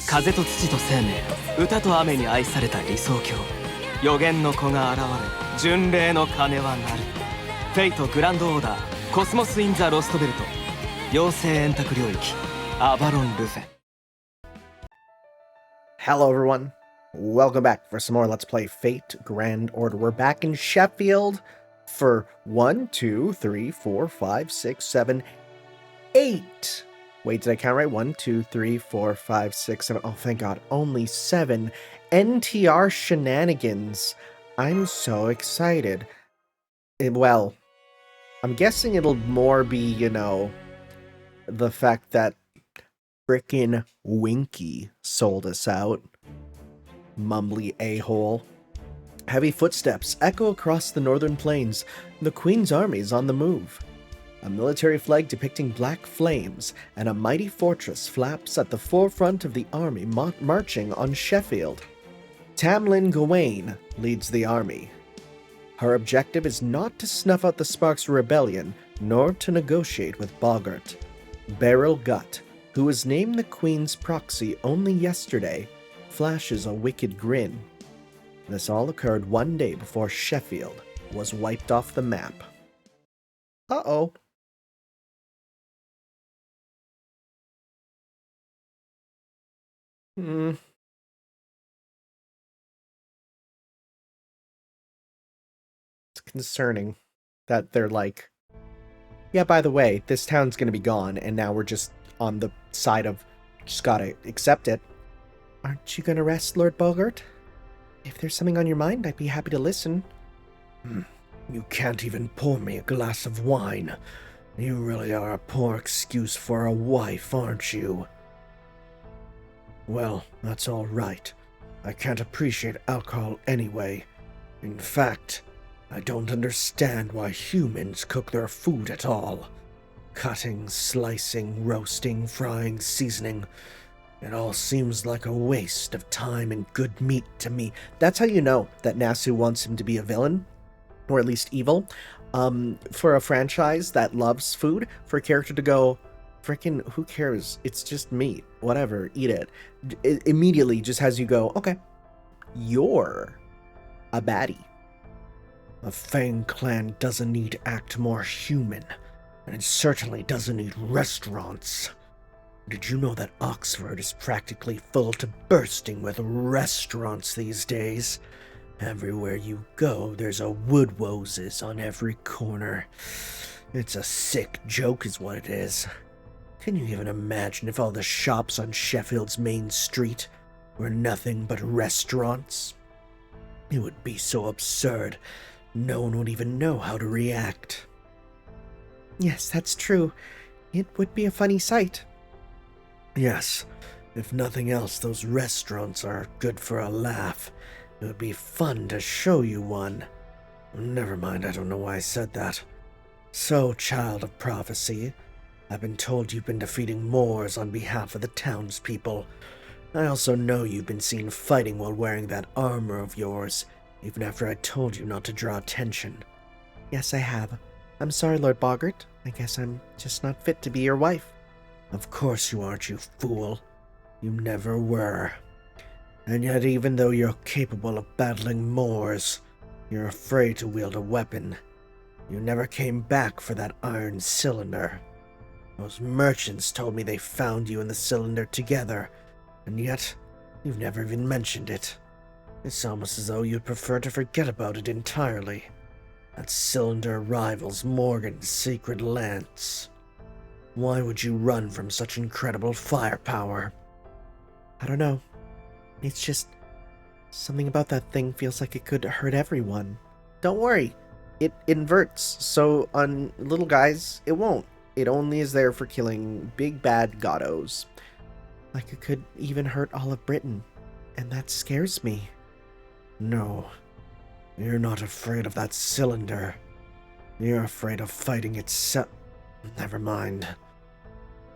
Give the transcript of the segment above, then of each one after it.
風と土と生命、歌と雨に愛された理想郷。予言の子が現れ、巡礼の鐘は鳴る。フェイトグランドオーダー、コスモス・イン・ザ・ロストベルト。妖精円卓領域、アバロン・ルフェ。Hello everyone, welcome back for some more Let's Play Fate Grand Order. We're back in Sheffield for 1, 2, 3, 4, 5, 6, 7, 8. Wait, did I count right? 1, 2, 3, 4, 5, 6, 7. Oh, thank God. Only 7 NTR shenanigans. I'm so excited. Well, I'm guessing it'll more be, the fact that frickin' Winky sold us out. Mumbly a-hole. Heavy footsteps echo across the northern plains. The Queen's army is on the move. A military flag depicting black flames and a mighty fortress flaps at the forefront of the army marching on Sheffield. Tamlin Gawain leads the army. Her objective is not to snuff out the Sparks rebellion, nor to negotiate with Boggart. Beryl Gut, who was named the Queen's proxy only yesterday, flashes a wicked grin. This all occurred one day before Sheffield was wiped off the map. Uh-oh. It's concerning that they're like, yeah, by the way, this town's gonna be gone, and now we're just on the side of, just gotta accept it. Aren't you gonna rest, Lord Boggart? If there's something on your mind, I'd be happy to listen. You can't even pour me a glass of wine. You really are a poor excuse for a wife, aren't you? Well, that's all right. I can't appreciate alcohol anyway. In fact, I don't understand why humans cook their food at all. Cutting, slicing, roasting, frying, seasoning. It all seems like a waste of time and good meat to me. That's how you know that Nasu wants him to be a villain, or at least evil. For a franchise that loves food, for a character to go, frickin' who cares? It's just meat. Whatever, eat it. It immediately just has you go, okay, you're a baddie. A Fang clan doesn't need to act more human, and it certainly doesn't need restaurants. Did you know that Oxford is practically full to bursting with restaurants these days? Everywhere you go, there's a Woodwoses on every corner. It's a sick joke is what it is. Can you even imagine if all the shops on Sheffield's main street were nothing but restaurants? It would be so absurd, no one would even know how to react. Yes, that's true. It would be a funny sight. Yes, if nothing else, those restaurants are good for a laugh. It would be fun to show you one. Never mind, I don't know why I said that. So, child of prophecy, I've been told you've been defeating Moors on behalf of the townspeople. I also know you've been seen fighting while wearing that armor of yours, even after I told you not to draw attention. Yes, I have. I'm sorry, Lord Boggart. I guess I'm just not fit to be your wife. Of course you aren't, you fool. You never were. And yet even though you're capable of battling Moors, you're afraid to wield a weapon. You never came back for that iron cylinder. Those merchants told me they found you and the cylinder together, and yet you've never even mentioned it. It's almost as though you'd prefer to forget about it entirely. That cylinder rivals Morgan's secret lance. Why would you run from such incredible firepower? I don't know. It's just something about that thing feels like it could hurt everyone. Don't worry. It inverts, so on little guys, it won't. It only is there for killing big bad goddos. Like it could even hurt all of Britain, and that scares me. No, you're not afraid of that cylinder. You're afraid of fighting itself. Never mind.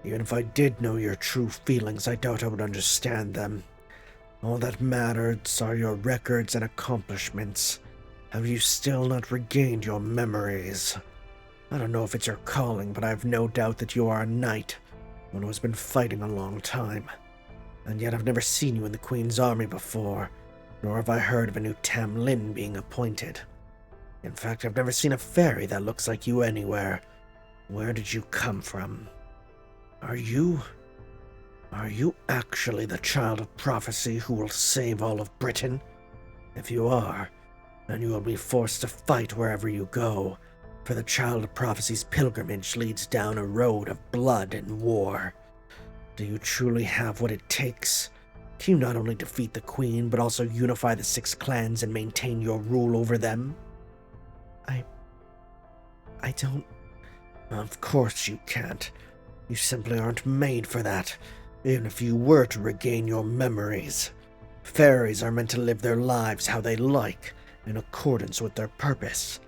Even if I did know your true feelings, I doubt I would understand them. All that matters are your records and accomplishments. Have you still not regained your memories? I don't know if it's your calling, but I have no doubt that you are a knight, one who has been fighting a long time. And yet I've never seen you in the Queen's army before, nor have I heard of a new Tam Lin being appointed. In fact, I've never seen a fairy that looks like you anywhere. Where did you come from? Are you actually the child of prophecy who will save all of Britain? If you are, then you will be forced to fight wherever you go, for the child of prophecy's pilgrimage leads down a road of blood and war. Do you truly have what it takes? Can you not only defeat the Queen, but also unify the 6 clans and maintain your rule over them? I don't... Of course you can't. You simply aren't made for that, even if you were to regain your memories. Fairies are meant to live their lives how they like, in accordance with their purpose.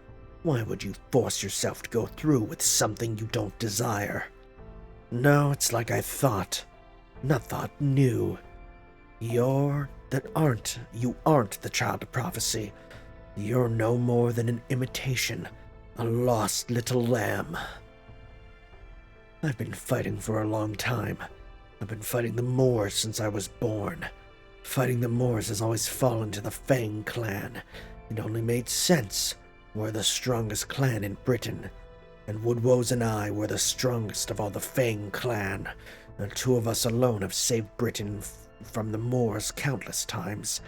Why would you force yourself to go through with something you don't desire? No, it's like I thought. Not thought, knew. You aren't the child of prophecy. You're no more than an imitation, a lost little lamb. I've been fighting for a long time. I've been fighting the Moors since I was born. Fighting the Moors has always fallen to the Fang clan. It only made sense. We're the strongest clan in Britain, and Woodwoes and I were the strongest of all the Fang clan, and 2 of us alone have saved Britain from the Moors countless times.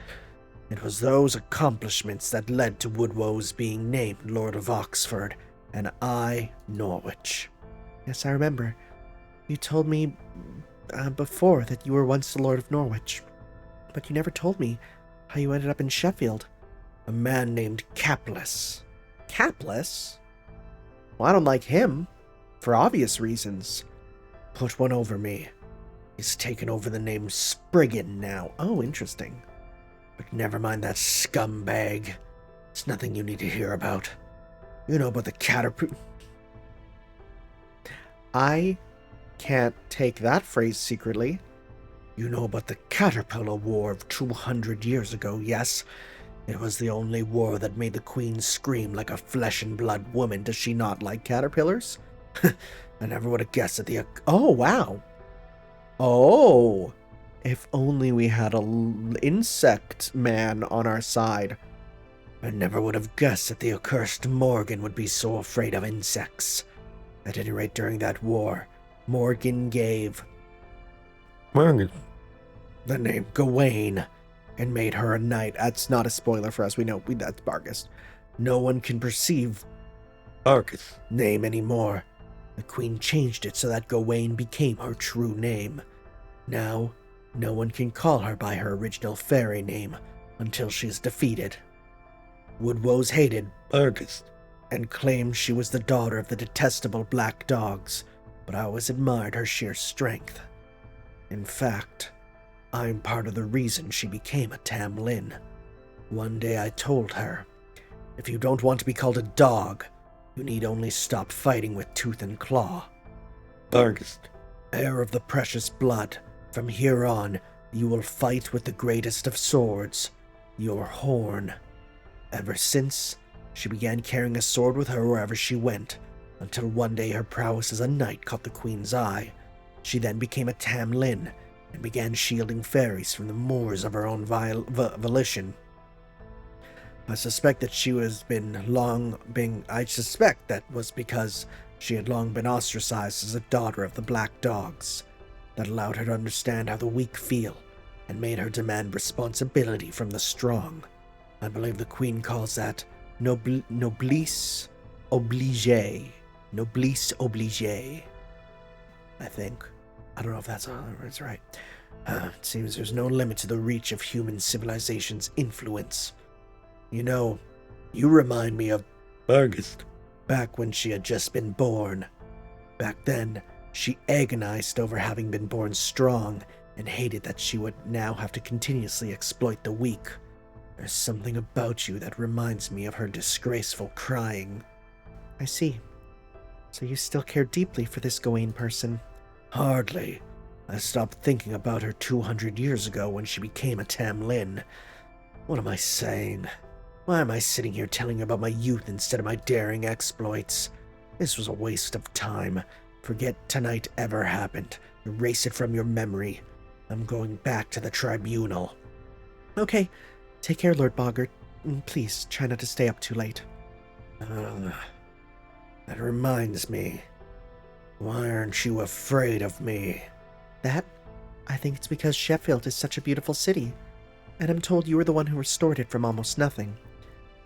It was those accomplishments that led to Woodwoes being named Lord of Oxford, and I, Norwich. Yes, I remember. You told me before that you were once the Lord of Norwich, but you never told me how you ended up in Sheffield. A man named Capless. Capless? Well, I don't like him, for obvious reasons. Put one over me. He's taken over the name Spriggan now. Oh, interesting. But never mind that scumbag. It's nothing you need to hear about. You know about the caterpillar. I can't take that phrase secretly. You know about the Caterpillar War of 200 years ago, yes? It was the only war that made the Queen scream like a flesh-and-blood woman. Does she not like caterpillars? I never would have guessed that the... Oh, wow. Oh. If only we had an insect man on our side. I never would have guessed that the accursed Morgan would be so afraid of insects. At any rate, during that war, Morgan gave the name Gawain and made her a knight. That's not a spoiler for us. We know that's Bargus. No one can perceive Bargus' name anymore. The Queen changed it so that Gawain became her true name. Now, no one can call her by her original fairy name until she is defeated. Woodwoes hated Bargus and claimed she was the daughter of the detestable Black Dogs, but I always admired her sheer strength. In fact, I'm part of the reason she became a Tam Lin. One day I told her, if you don't want to be called a dog, you need only stop fighting with tooth and claw. Bargus, heir of the precious blood, from here on, you will fight with the greatest of swords, your horn. Ever since, she began carrying a sword with her wherever she went, until one day her prowess as a knight caught the Queen's eye. She then became a Tam Lin, and began shielding fairies from the Moors of her own volition. I suspect that was because she had long been ostracized as a daughter of the Black Dogs. That allowed her to understand how the weak feel, and made her demand responsibility from the strong. I believe the Queen calls that noblesse oblige. Noblesse oblige, I think. I don't know if that's right. It seems there's no limit to the reach of human civilization's influence. You know, you remind me of Bargus, back when she had just been born. Back then, she agonized over having been born strong and hated that she would now have to continuously exploit the weak. There's something about you that reminds me of her disgraceful crying. I see. So you still care deeply for this Gawain person? Hardly. I stopped thinking about her 200 years ago when she became a Tam Lin. What am I saying? Why am I sitting here telling you about my youth instead of my daring exploits? This was a waste of time. Forget tonight ever happened. Erase it from your memory. I'm going back to the tribunal. Okay, take care, Lord Boggart. Please, try not to stay up too late. That reminds me. Why aren't you afraid of me? That? I think it's because Sheffield is such a beautiful city, and I'm told you were the one who restored it from almost nothing.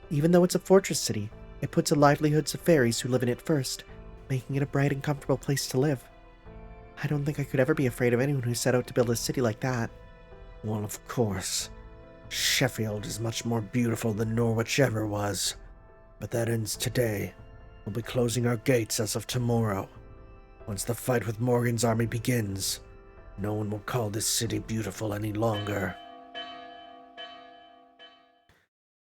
Even though it's a fortress city, it puts a livelihoods of fairies who live in it first, making it a bright and comfortable place to live. I don't think I could ever be afraid of anyone who set out to build a city like that. Well, of course. Sheffield is much more beautiful than Norwich ever was. But that ends today. We'll be closing our gates as of tomorrow. Once the fight with Morgan's army begins, no one will call this city beautiful any longer.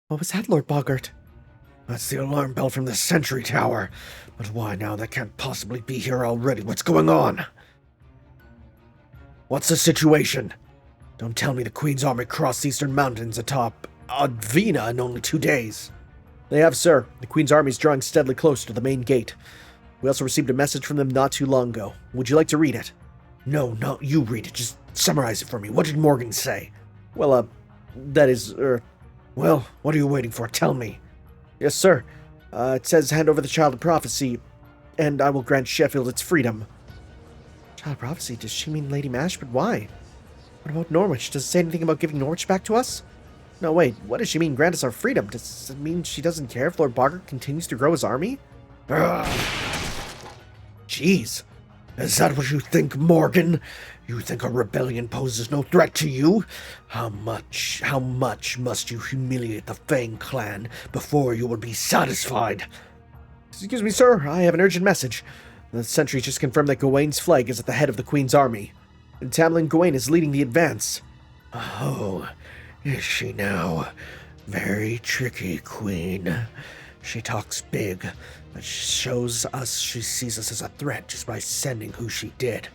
What was that, Lord Boggart? That's the alarm bell from the sentry tower. But why now? That can't possibly be here already. What's going on? What's the situation? Don't tell me the Queen's army crossed the eastern mountains atop Advina in only 2 days. They have, sir. The Queen's army is drawing steadily closer to the main gate. We also received a message from them not too long ago. Would you like to read it? No, you read it. Just summarize it for me. What did Morgan say? Well, that is, Well, what are you waiting for? Tell me. Yes, sir. It says, hand over the Child of Prophecy, and I will grant Sheffield its freedom. Child of Prophecy? Does she mean Lady Mash? But why? What about Norwich? Does it say anything about giving Norwich back to us? No, wait. What does she mean, grant us our freedom? Does it mean she doesn't care if Lord Boggart continues to grow his army? Jeez. Is that what you think, Morgan? You think a rebellion poses no threat to you? How much must you humiliate the Fang clan before you will be satisfied? Excuse me, sir. I have an urgent message. The sentry just confirmed that Gawain's flag is at the head of the Queen's army, and Tamlin Gawain is leading the advance. Oh, is she now? Very tricky, Queen. She talks big, but shows us she sees us as a threat just by sending who she did.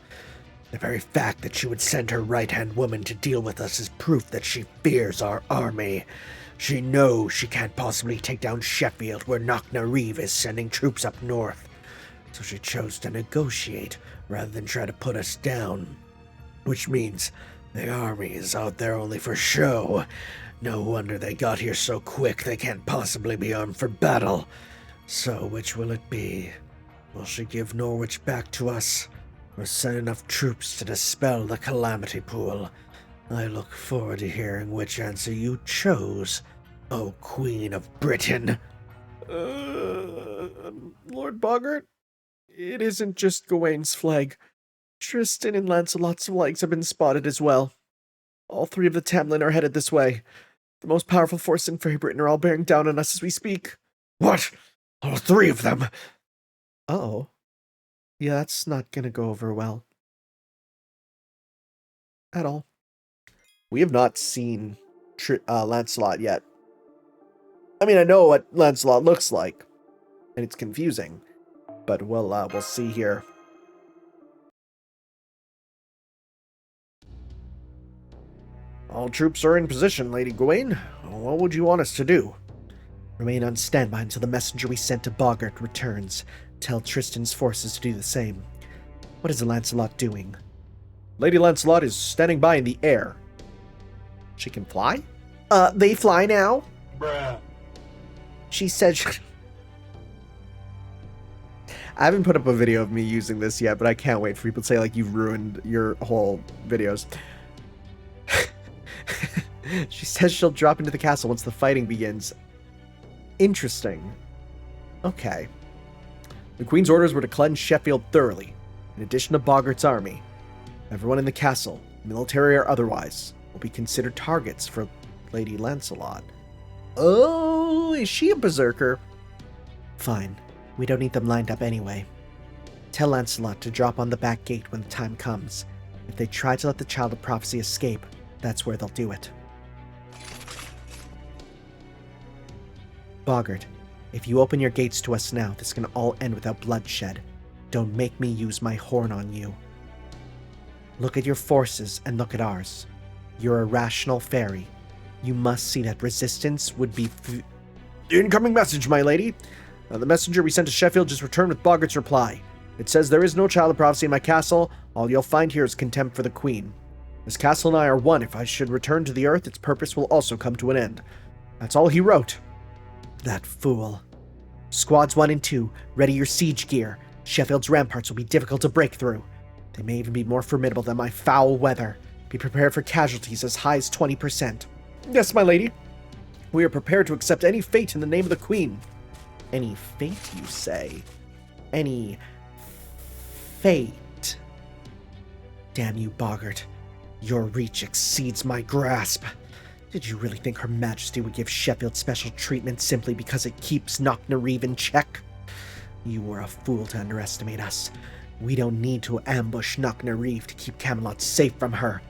The very fact that she would send her right-hand woman to deal with us is proof that she fears our army. She knows she can't possibly take down Sheffield, where Knocknareve is sending troops up north. So she chose to negotiate rather than try to put us down. Which means the army is out there only for show. No wonder they got here so quick. They can't possibly be armed for battle. So which will it be? Will she give Norwich back to us, or send enough troops to dispel the calamity pool? I look forward to hearing which answer you chose, O Queen of Britain. Lord Boggart? It isn't just Gawain's flag. Tristan and Lancelot's flags have been spotted as well. All 3 of the Tamlin are headed this way. The most powerful force in Fairy Britain are all bearing down on us as we speak. What? All 3 of them? Uh-oh. Yeah, that's not gonna go over well. At all. We have not seen Lancelot yet. I mean, I know what Lancelot looks like, and it's confusing, but we'll see here. All troops are in position, Lady Gawain. What would you want us to do? Remain on standby until the messenger we sent to Boggart returns. Tell Tristan's forces to do the same. What is Lancelot doing? Lady Lancelot is standing by in the air. She can fly? They fly now? Bruh. She said I haven't put up a video of me using this yet, but I can't wait for people to say, like, you've ruined your whole videos. She says she'll drop into the castle once the fighting begins. Interesting. Okay. The Queen's orders were to cleanse Sheffield thoroughly, in addition to Boggart's army. Everyone in the castle, military or otherwise, will be considered targets for Lady Lancelot. Oh, is she a berserker? Fine. We don't need them lined up anyway. Tell Lancelot to drop on the back gate when the time comes. If they try to let the Child of Prophecy escape, that's where they'll do it. Boggart, if you open your gates to us now, this can all end without bloodshed. Don't make me use my horn on you. Look at your forces and look at ours. You're a rational fairy. You must see that resistance would be Incoming message, my lady. The messenger we sent to Sheffield just returned with Boggart's reply. It says there is no Child of Prophecy in my castle. All you'll find here is contempt for the Queen. This castle and I are one. If I should return to the earth, its purpose will also come to an end. That's all he wrote. That fool. Squads 1 and 2, ready your siege gear. Sheffield's ramparts will be difficult to break through. They may even be more formidable than my foul weather. Be prepared for casualties as high as 20%. Yes, my lady. We are prepared to accept any fate in the name of the Queen. Any fate, you say? Any fate? Damn you, Boggart. Your reach exceeds my grasp. Did you really think Her Majesty would give Sheffield special treatment simply because it keeps Knocknareve in check? You were a fool to underestimate us. We don't need to ambush Knocknareve to keep Camelot safe from her.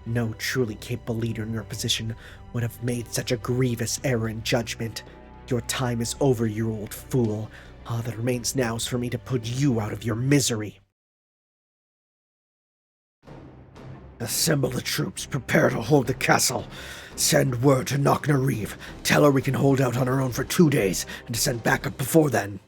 No truly capable leader in your position would have made such a grievous error in judgment. Your time is over, you old fool. All that remains now is for me to put you out of your misery. Assemble the troops. Prepare to hold the castle. Send word to Knocknareve. Tell her we can hold out on our own for 2 days and to send backup before then.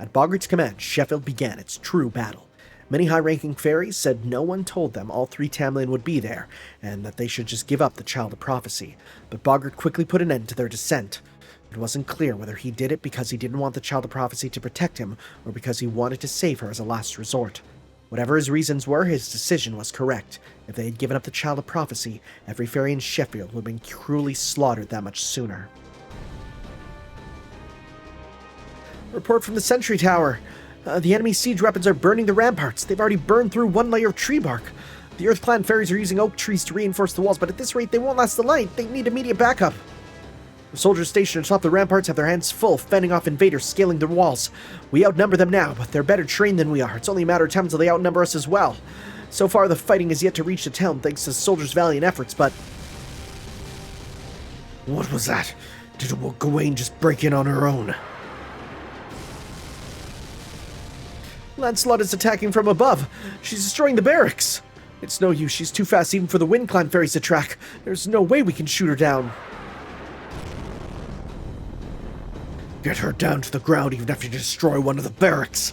At Boggart's command, Sheffield began its true battle. Many high-ranking fairies said no one told them all 3 Tamlin would be there, and that they should just give up the Child of Prophecy. But Boggart quickly put an end to their dissent. It wasn't clear whether he did it because he didn't want the Child of Prophecy to protect him, or because he wanted to save her as a last resort. Whatever his reasons were, his decision was correct. If they had given up the Child of Prophecy, every fairy in Sheffield would have been cruelly slaughtered that much sooner. Report from the Sentry Tower. The enemy siege weapons are burning the ramparts. They've already burned through 1 layer of tree bark. The Earth Clan fairies are using oak trees to reinforce the walls, but at this rate they won't last the night. They need immediate backup. The soldiers stationed atop the ramparts have their hands full, fending off invaders scaling the walls. We outnumber them now, but they're better trained than we are. It's only a matter of time until they outnumber us as well. So far, the fighting has yet to reach the town thanks to the soldiers' valiant efforts, but... What was that? Did Gawain just break in on her own? Lancelot is attacking from above. She's destroying the barracks. It's no use. She's too fast even for the Wind Clan fairies to track. There's no way we can shoot her down. Get her down to the ground even after you destroy one of the barracks.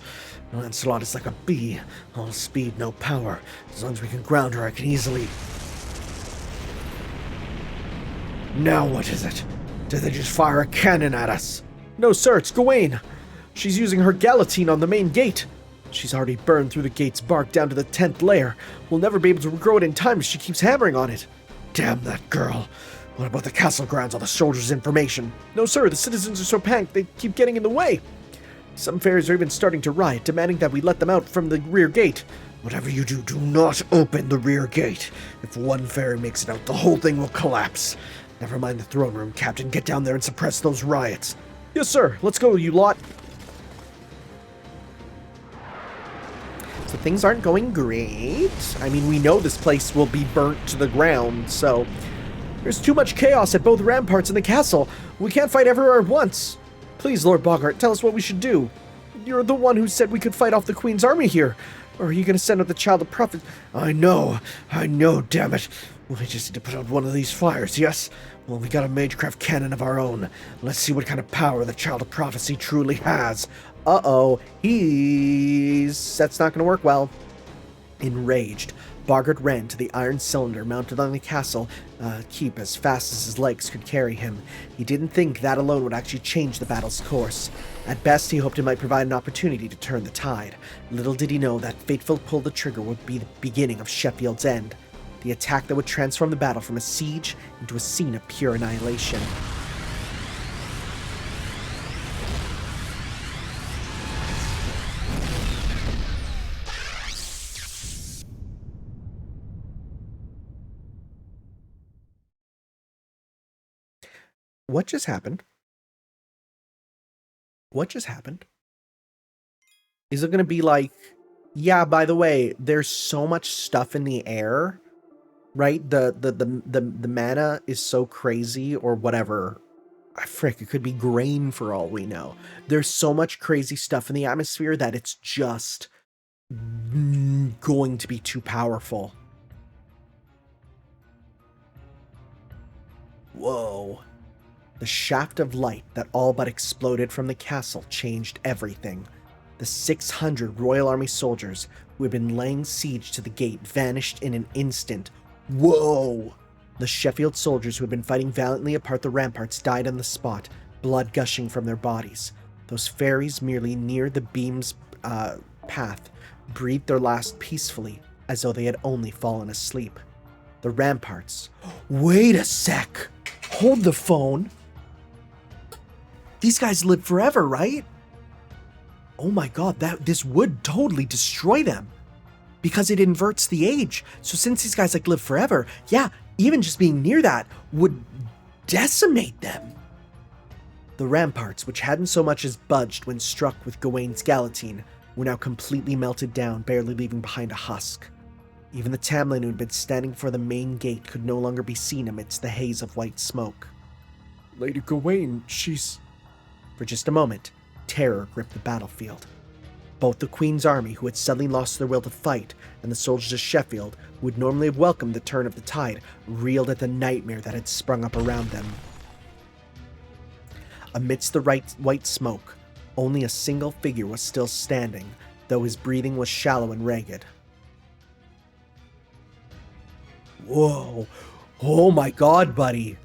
Lancelot is like a bee. All speed, no power. As long as we can ground her, I can easily... Now what is it? Did they just fire a cannon at us? No, sir, it's Gawain. She's using her guillotine on the main gate. She's already burned through the gate's bark down to the 10th layer. We'll never be able to regrow it in time if she keeps hammering on it. Damn that girl. What about the castle grounds, all the soldiers' information? No, sir, the citizens are so panicked they keep getting in the way. Some fairies are even starting to riot, demanding that we let them out from the rear gate. Whatever you do, do not open the rear gate. If one fairy makes it out, the whole thing will collapse. Never mind the throne room, Captain. Get down there and suppress those riots. Yes, sir. Let's go, you lot. So things aren't going great. I mean, we know this place will be burnt to the ground, so... There's too much chaos at both ramparts and the castle. We can't fight everywhere at once. Please, Lord Boggart, tell us what we should do. You're the one who said we could fight off the Queen's army here. Or are you going to send out the Child of Prophet? I know, damn it. We just need to put out one of these fires, yes? Well, we got a Magecraft cannon of our own. Let's see what kind of power the Child of Prophecy truly has. Uh-oh, that's not going to work well. Enraged, Boggart ran to the iron cylinder mounted on the castle keep as fast as his legs could carry him. He didn't think that alone would actually change the battle's course. At best, he hoped it might provide an opportunity to turn the tide. Little did he know that fateful pull the trigger would be the beginning of Sheffield's end. The attack that would transform the battle from a siege into a scene of pure annihilation. What just happened? What just happened? Is it going to be like, yeah, by the way, there's so much stuff in the air, right? The mana is so crazy or whatever. Frick, it could be grain for all we know. There's so much crazy stuff in the atmosphere that it's just going to be too powerful. Whoa. The shaft of light that all but exploded from the castle changed everything. The 600 Royal Army soldiers who had been laying siege to the gate vanished in an instant. Whoa! The Sheffield soldiers who had been fighting valiantly apart the ramparts died on the spot, blood gushing from their bodies. Those fairies merely near the beam's path breathed their last peacefully, as though they had only fallen asleep. The ramparts. Wait a sec! Hold the phone! These guys live forever, right? Oh my god, this would totally destroy them. Because it inverts the age. So since these guys live forever, yeah, even just being near that would decimate them. The ramparts, which hadn't so much as budged when struck with Gawain's guillotine, were now completely melted down, barely leaving behind a husk. Even the Tamlin who had been standing before the main gate could no longer be seen amidst the haze of white smoke. Lady Gawain, she's... For just a moment, terror gripped the battlefield. Both the Queen's army, who had suddenly lost their will to fight, and the soldiers of Sheffield, who would normally have welcomed the turn of the tide, reeled at the nightmare that had sprung up around them. Amidst the white smoke, only a single figure was still standing, though his breathing was shallow and ragged. Whoa! Oh my god, buddy!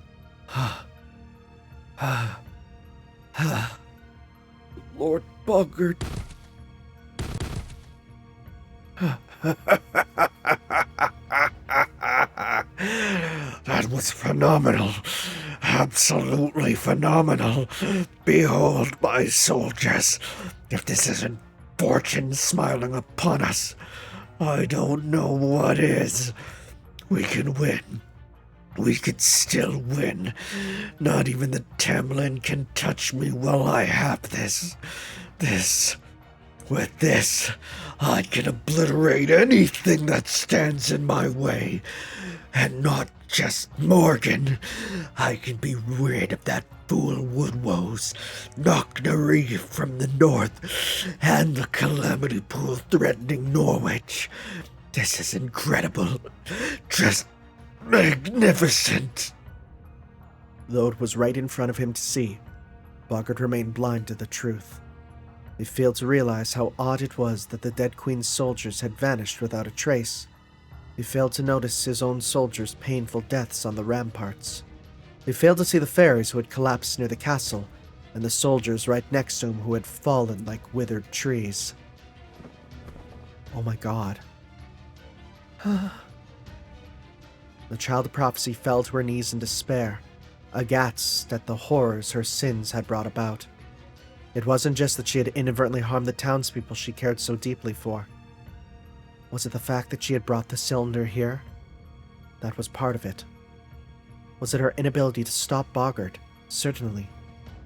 Lord Boggart. That was phenomenal. Absolutely phenomenal. Behold, my soldiers. If this isn't fortune smiling upon us, I don't know what is. We can win. We could still win. Not even the Tamlin can touch me while I have this. With this, I can obliterate anything that stands in my way. And not just Morgan. I can be rid of that fool Woodwoes, Knocknaree from the north, and the Calamity Pool threatening Norwich. This is incredible. Just magnificent. Though it was right in front of him to see, Boggart remained blind to the truth. He failed to realize how odd it was that the dead Queen's soldiers had vanished without a trace. He failed to notice his own soldiers' painful deaths on the ramparts. He failed to see the fairies who had collapsed near the castle, and the soldiers right next to him who had fallen like withered trees. Oh my god. The child of prophecy fell to her knees in despair, aghast at the horrors her sins had brought about. It wasn't just that she had inadvertently harmed the townspeople she cared so deeply for. Was it the fact that she had brought the cylinder here? That was part of it. Was it her inability to stop Boggart? Certainly,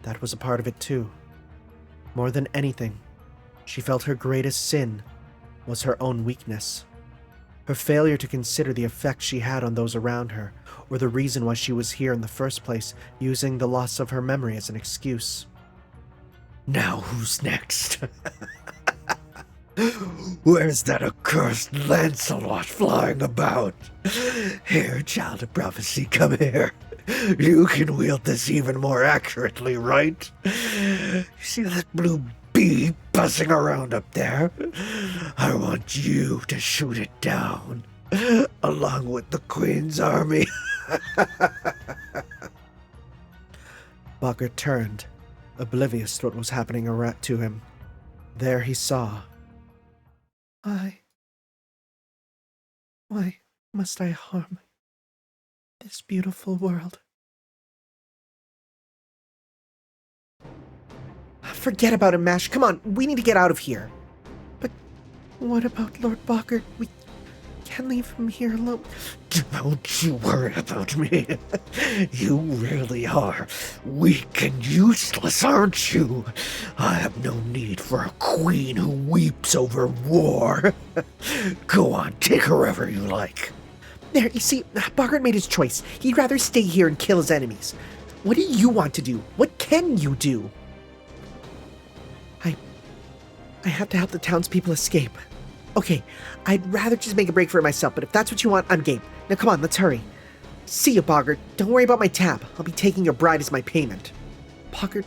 that was a part of it too. More than anything, she felt her greatest sin was her own weakness. Her failure to consider the effect she had on those around her, or the reason why she was here in the first place, using the loss of her memory as an excuse. Now who's next? Where's that accursed Lancelot flying about? Here, child of prophecy, come here. You can wield this even more accurately, right? You see that blue bee buzzing around up there? I want you to shoot it down, along with the Queen's army. Boggart turned, oblivious to what was happening to him. There he saw. Why must I harm this beautiful world? Forget about him, Mash. Come on, we need to get out of here. But what about Lord Boggart? We can't leave him here alone. Don't you worry about me. You really are weak and useless, aren't you? I have no need for a queen who weeps over war. Go on, take her wherever you like. There, you see, Boggart made his choice. He'd rather stay here and kill his enemies. What do you want to do? What can you do? I have to help the townspeople escape. Okay, I'd rather just make a break for it myself, but if that's what you want, I'm game. Now come on, let's hurry. See ya, Boggart. Don't worry about my tab. I'll be taking your bride as my payment. Boggart,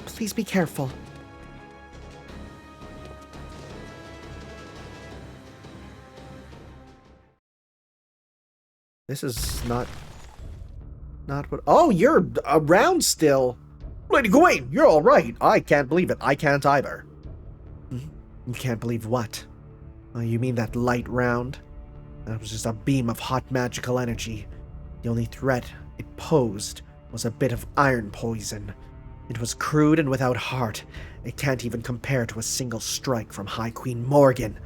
please be careful. This is not what... Oh, you're around still. Lady Gawain, you're all right. I can't believe it. I can't either. You can't believe what? Oh, you mean that light round? That was just a beam of hot magical energy. The only threat it posed was a bit of iron poison. It was crude and without heart. It can't even compare to a single strike from High Queen Morgan.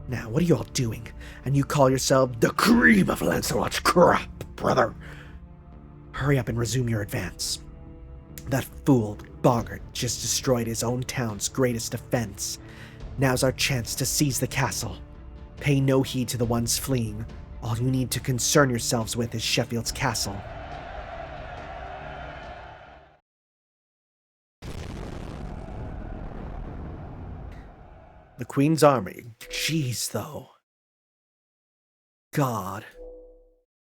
Now, what are you all doing? And you call yourself the cream of Lancelot's crop, brother? Hurry up and resume your advance. That fool, Boggart, just destroyed his own town's greatest defense. Now's our chance to seize the castle. Pay no heed to the ones fleeing. All you need to concern yourselves with is Sheffield's castle. The Queen's army. Jeez, though. God.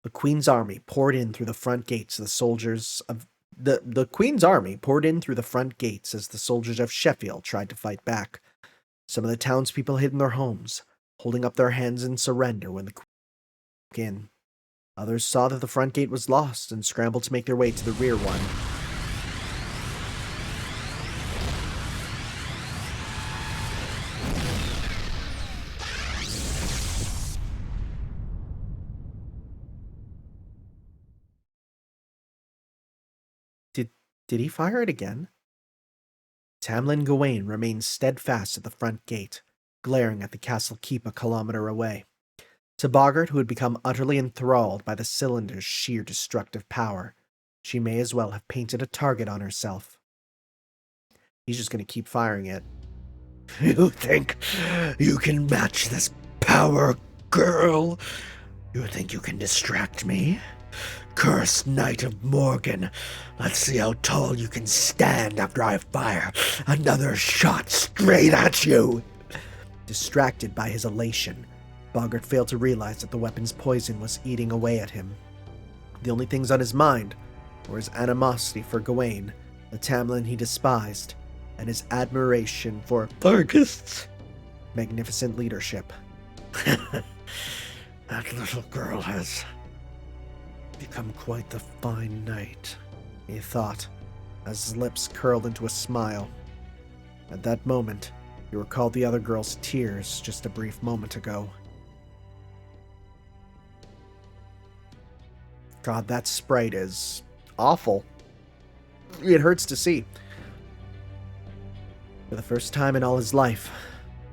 The Queen's army poured in through the front gates as the soldiers of... The Queen's army poured in through the front gates as the soldiers of Sheffield tried to fight back. Some of the townspeople hid in their homes, holding up their hands in surrender when the Queen broke in. Others saw that the front gate was lost and scrambled to make their way to the rear one. Did he fire it again? Tamlin Gawain remained steadfast at the front gate, glaring at the castle keep a kilometer away. To Boggart, who had become utterly enthralled by the cylinder's sheer destructive power, she may as well have painted a target on herself. He's just going to keep firing it. You think you can match this power, girl? You think you can distract me? Cursed Knight of Morgan, let's see how tall you can stand after I fire another shot straight at you. Distracted by his elation, Boggart failed to realize that the weapon's poison was eating away at him. The only things on his mind were his animosity for Gawain, the Tamlin he despised, and his admiration for Fergus's magnificent leadership. That little girl has become quite the fine knight, he thought, as his lips curled into a smile. At that moment, he recalled the other girl's tears just a brief moment ago. God, that sprite is awful. It hurts to see. For the first time in all his life,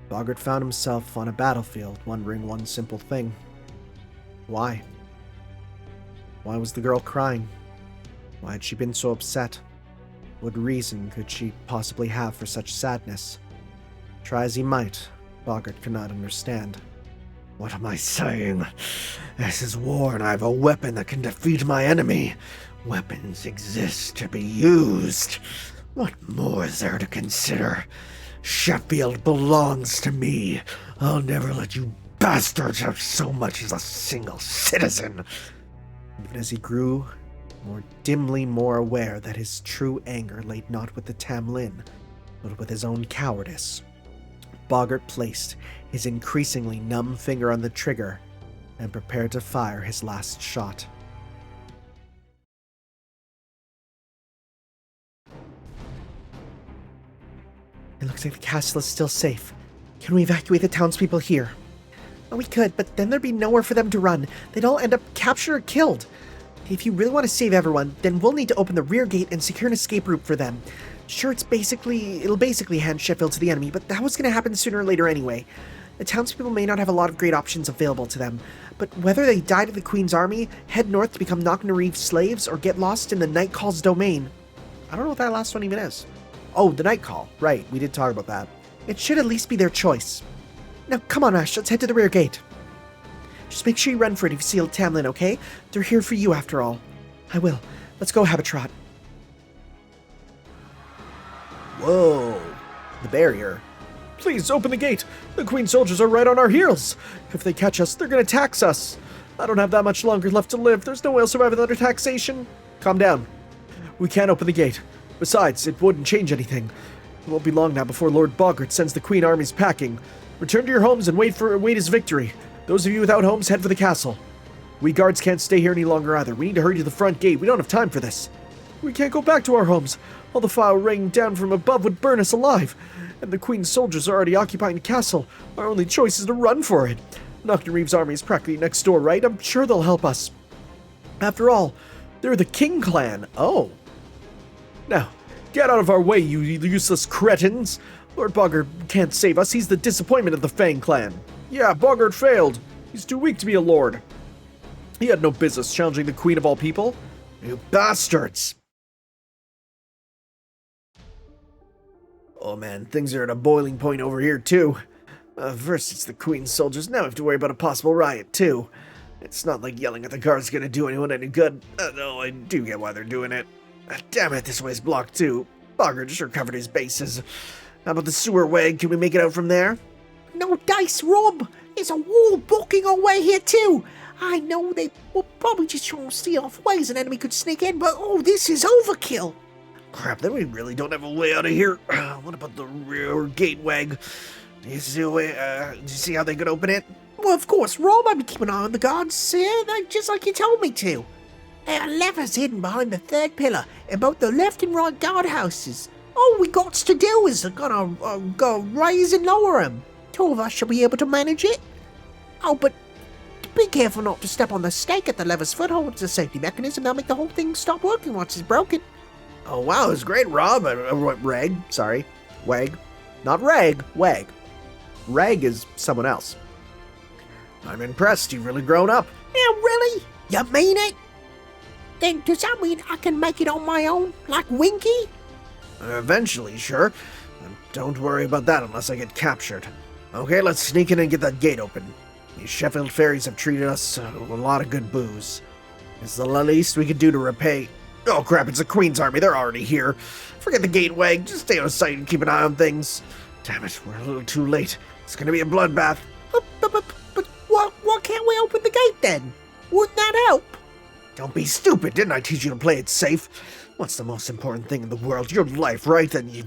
Boggart found himself on a battlefield wondering one simple thing. Why? Why was the girl crying? Why had she been so upset? What reason could she possibly have for such sadness? Try as he might, Boggart could not understand. What am I saying? This is war, and I have a weapon that can defeat my enemy. Weapons exist to be used. What more is there to consider? Sheffield belongs to me. I'll never let you bastards have so much as a single citizen. Even as he grew dimly more aware that his true anger lay not with the Tamlin, but with his own cowardice, Boggart placed his increasingly numb finger on the trigger and prepared to fire his last shot. It looks like the castle is still safe. Can we evacuate the townspeople here? We could, but then there'd be nowhere for them to run. They'd all end up captured or killed. If you really want to save everyone, then we'll need to open the rear gate and secure an escape route for them. Sure, it'll basically hand Sheffield to the enemy, but that was going to happen sooner or later anyway. The townspeople may not have a lot of great options available to them, but whether they die to the Queen's army, head north to become Knock-na-Reeve slaves, or get lost in the Night Call's domain. I don't know what that last one even is. Oh, the Night Call. Right, we did talk about that. It should at least be their choice. Now, come on, Ash, let's head to the rear gate. Just make sure you run for it if you see Tamlin, okay? They're here for you, after all. I will. Let's go, Habitrot. Whoa. The barrier. Please, open the gate. The Queen's soldiers are right on our heels. If they catch us, they're gonna tax us. I don't have that much longer left to live. There's no way I'll survive another taxation. Calm down. We can't open the gate. Besides, it wouldn't change anything. It won't be long now before Lord Boggart sends the Queen armies packing. Return to your homes and wait his victory. Those of you without homes, head for the castle. We guards can't stay here any longer either. We need to hurry to the front gate. We don't have time for this. We can't go back to our homes. All the fire raining down from above would burn us alive. And the Queen's soldiers are already occupying the castle. Our only choice is to run for it. Nocton Reeve's army is practically next door, right? I'm sure they'll help us. After all, they're the King clan. Oh. Now, get out of our way, you useless cretins. Lord Boggart can't save us. He's the disappointment of the Fang clan. Yeah, Boggart failed. He's too weak to be a lord. He had no business challenging the Queen of all people. You bastards! Oh man, things are at a boiling point over here too. First it's the Queen's soldiers, now we have to worry about a possible riot too. It's not like yelling at the guards gonna do anyone any good. No, I do get why they're doing it. Damn it, this way's blocked too. Boggart sure covered his bases. How about the sewer wag? Can we make it out from there? No dice, Rob. There's a wall blocking our way here too. I know they will probably just try to steal off ways an enemy could sneak in, but oh, this is overkill. Crap, then we really don't have a way out of here. What about the rear gate wag? Do you see a way, do you see how they could open it? Well, of course, Rob. I've been keeping an eye on the guards here, just like you told me to. There are levers hidden behind the third pillar in both the left and right guardhouses. All we got to do is go raise and lower them. Two of us should be able to manage it. Oh, but be careful not to step on the stake at the lever's foothold. It's a safety mechanism that'll make the whole thing stop working once it's broken. Oh wow, it was great, Rob. Rag, sorry. Wag. Not Rag, Wag. Rag is someone else. I'm impressed, you've really grown up. Yeah, really? You mean it? Then does that mean I can make it on my own, like Winky? Eventually, sure. Don't worry about that unless I get captured. Okay, let's sneak in and get that gate open. These Sheffield fairies have treated us a lot of good booze. It's the least we could do to repay. Oh crap, it's the Queen's army, they're already here. Forget the gate wag, just stay out of sight and keep an eye on things. Damn it, we're a little too late. It's gonna be a bloodbath. But why can't we open the gate then? Wouldn't that help? Don't be stupid, didn't I teach you to play it safe? What's the most important thing in the world? Your life, right? Then you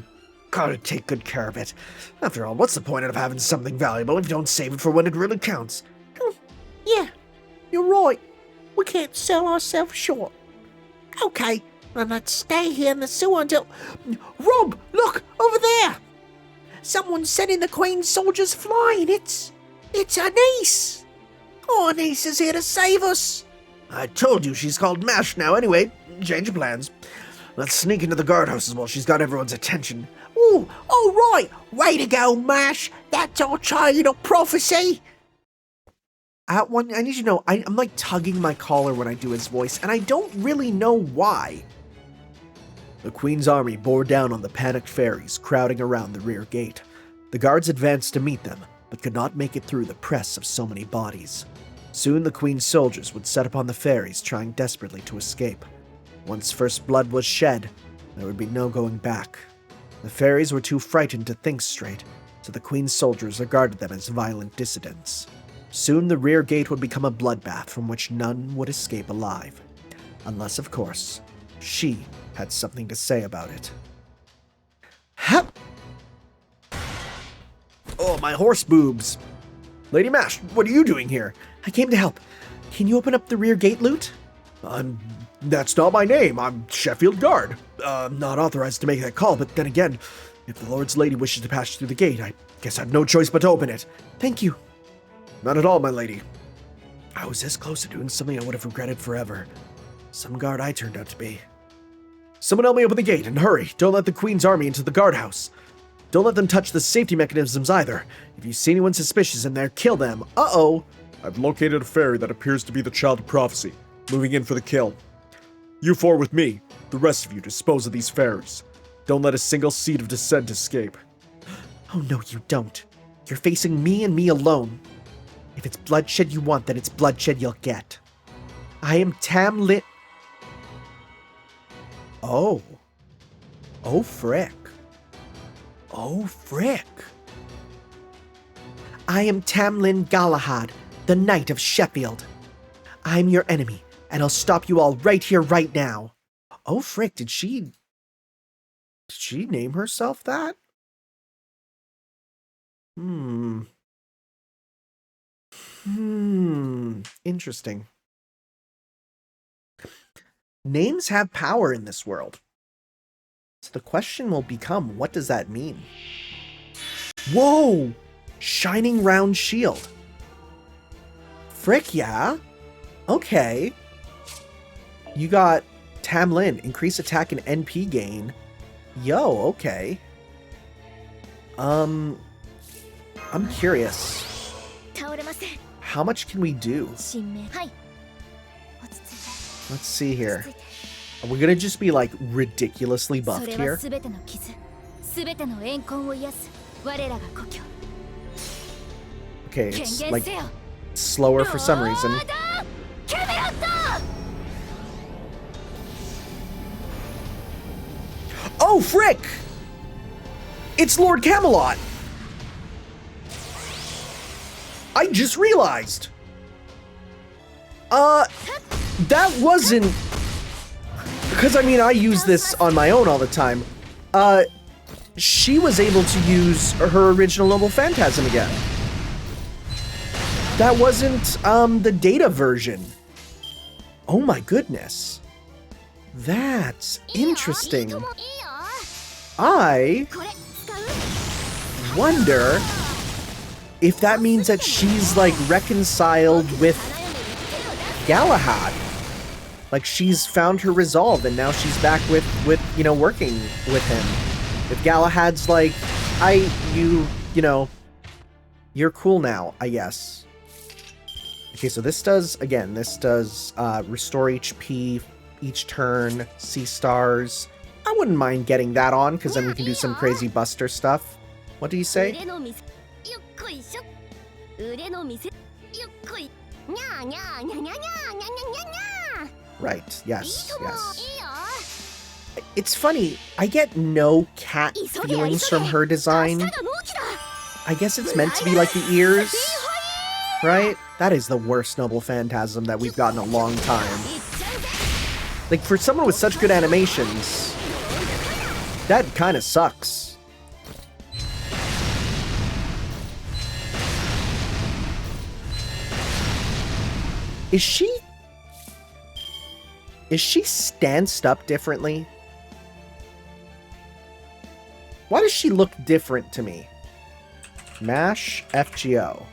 gotta take good care of it. After all, what's the point of having something valuable if you don't save it for when it really counts? Yeah, you're right. We can't sell ourselves short. Okay, then let's stay here in the sewer until... Rob, look, over there! Someone's sending the Queen's soldiers flying. It's Anise! Oh, Anise is here to save us! I told you she's called MASH now. Anyway, change of plans. Let's sneak into the guardhouses while she's got everyone's attention. Ooh, all right! Way to go, MASH! That's our child of prophecy! I need you to know, I'm like tugging my collar when I do his voice, and I don't really know why. The Queen's army bore down on the panicked fairies, crowding around the rear gate. The guards advanced to meet them, but could not make it through the press of so many bodies. Soon the Queen's soldiers would set upon the fairies, trying desperately to escape. Once first blood was shed, there would be no going back. The fairies were too frightened to think straight, so the Queen's soldiers regarded them as violent dissidents. Soon the rear gate would become a bloodbath from which none would escape alive. Unless, of course, she had something to say about it. Hap! Oh, my horse boobs! Lady Mash, what are you doing here? I came to help. Can you open up the rear gate, Lute? That's not my name. I'm Sheffield Guard. Not authorized to make that call, but then again, if the Lord's Lady wishes to pass through the gate, I guess I've no choice but to open it. Thank you. Not at all, my lady. I was this close to doing something I would have regretted forever. Some guard I turned out to be. Someone help me open the gate, and hurry. Don't let the Queen's army into the guardhouse. Don't let them touch the safety mechanisms either. If you see anyone suspicious in there, kill them. Uh-oh. I've located a fairy that appears to be the child of prophecy, moving in for the kill. You four with me. The rest of you dispose of these fairies. Don't let a single seed of dissent escape. Oh no, you don't. You're facing me and me alone. If it's bloodshed you want, then it's bloodshed you'll get. I am Tamlin... Oh. Oh, frick. Oh, frick. I am Tamlin Galahad, the Knight of Sheffield. I'm your enemy, and I'll stop you all right here, right now. Oh, frick, did she name herself that? Interesting. Names have power in this world. So the question will become, what does that mean? Whoa! Shining round shield. Frick, yeah? Okay. You got Tamlin, increase attack and NP gain. Yo, okay. I'm curious. How much can we do? Let's see here. Are we gonna just be like ridiculously buffed here? Okay, it's like slower for some reason. Oh, frick! It's Lord Camelot! I just realized! That wasn't... Because, I mean, I use this on my own all the time. She was able to use her original Noble Phantasm again. That wasn't, the data version. Oh my goodness. That's interesting. I wonder if that means that she's, like, reconciled with Galahad. Like, she's found her resolve, and now she's back with you know, working with him. If Galahad's like, you know, you're cool now, I guess. Okay, so this does, again, restore HP each turn, see stars. I wouldn't mind getting that on, because then we can do some crazy buster stuff. What do you say? Right, yes, yes. It's funny, I get no cat feelings from her design. I guess it's meant to be like the ears, right? That is the worst Noble Phantasm that we've gotten in a long time. Like, for someone with such good animations, that kind of sucks. Is she stanced up differently? Why does she look different to me? Mash FGO.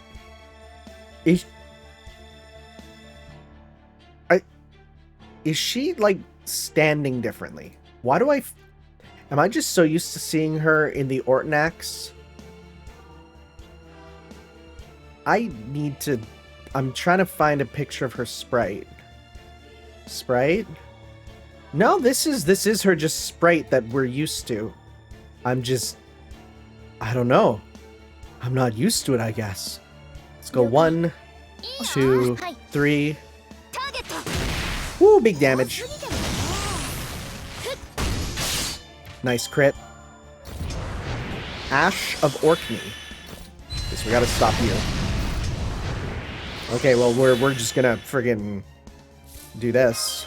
Is she, like, standing differently? Why do am I just so used to seeing her in the Ortonax? I'm trying to find a picture of her sprite. Sprite? No, this is her just sprite that we're used to. I don't know. I'm not used to it, I guess. Let's go 1, 2, 3. Woo, big damage. Nice crit. Ash of Orkney. Guess we gotta stop you. Okay, well, we're just gonna friggin' do this.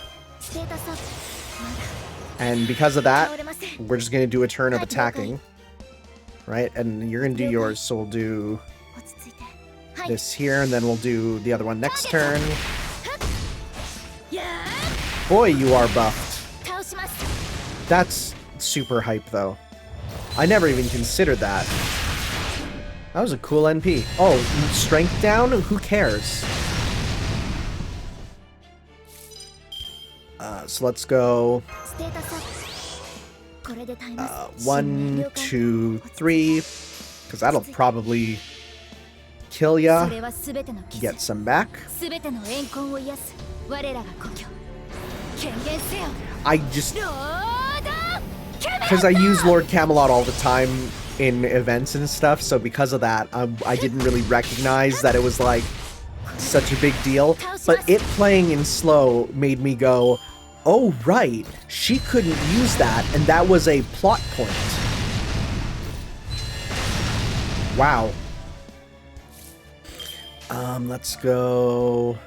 And because of that, we're just gonna do a turn of attacking. Right? And you're gonna do yours, so we'll do this here, and then we'll do the other one next turn. Boy, you are buffed. That's super hype, though. I never even considered that. That was a cool NP. Oh, strength down? Who cares? So let's go 1, 2, 3, because that'll probably kill ya. Get some back. I just... Because I use Lord Camelot all the time in events and stuff, so because of that, I didn't really recognize that it was, like, such a big deal. But it playing in slow made me go, oh, right, she couldn't use that, and that was a plot point. Wow. Let's go...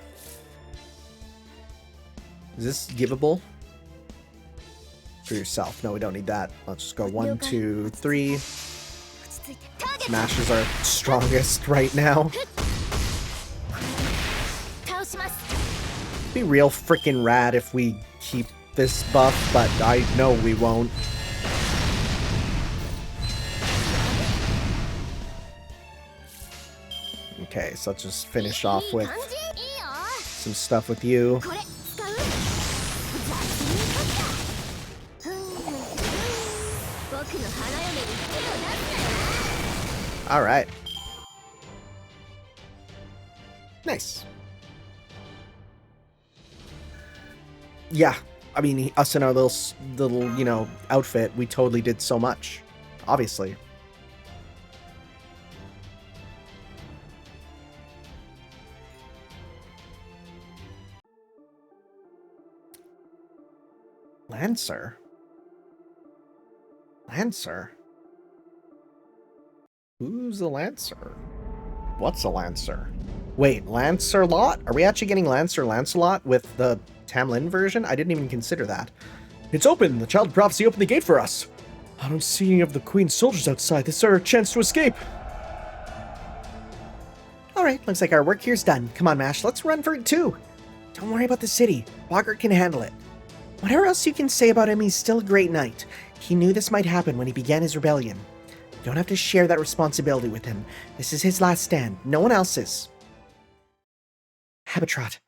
Is this givable? For yourself. No, we don't need that. Let's just go 1, 2, 3. Smash is our strongest right now. Be real freaking rad if we keep this buff, but I know we won't. Okay, so let's just finish off with some stuff with you. Alright. Nice. Yeah, I mean, us in our little, you know, outfit, we totally did so much. Obviously. Lancer? Lancer? Who's a Lancer? What's a Lancer? Wait, Lancelot? Are we actually getting Lancelot with the Tamlin version? I didn't even consider that. It's open! The Child of Prophecy opened the gate for us! I don't see any of the Queen's soldiers outside. This is our chance to escape! Alright, looks like our work here's done. Come on, Mash, let's run for it too. Don't worry about the city. Bogart can handle it. Whatever else you can say about him, he's still a great knight. He knew this might happen when he began his rebellion. You don't have to share that responsibility with him. This is his last stand. No one else's. Habitrot.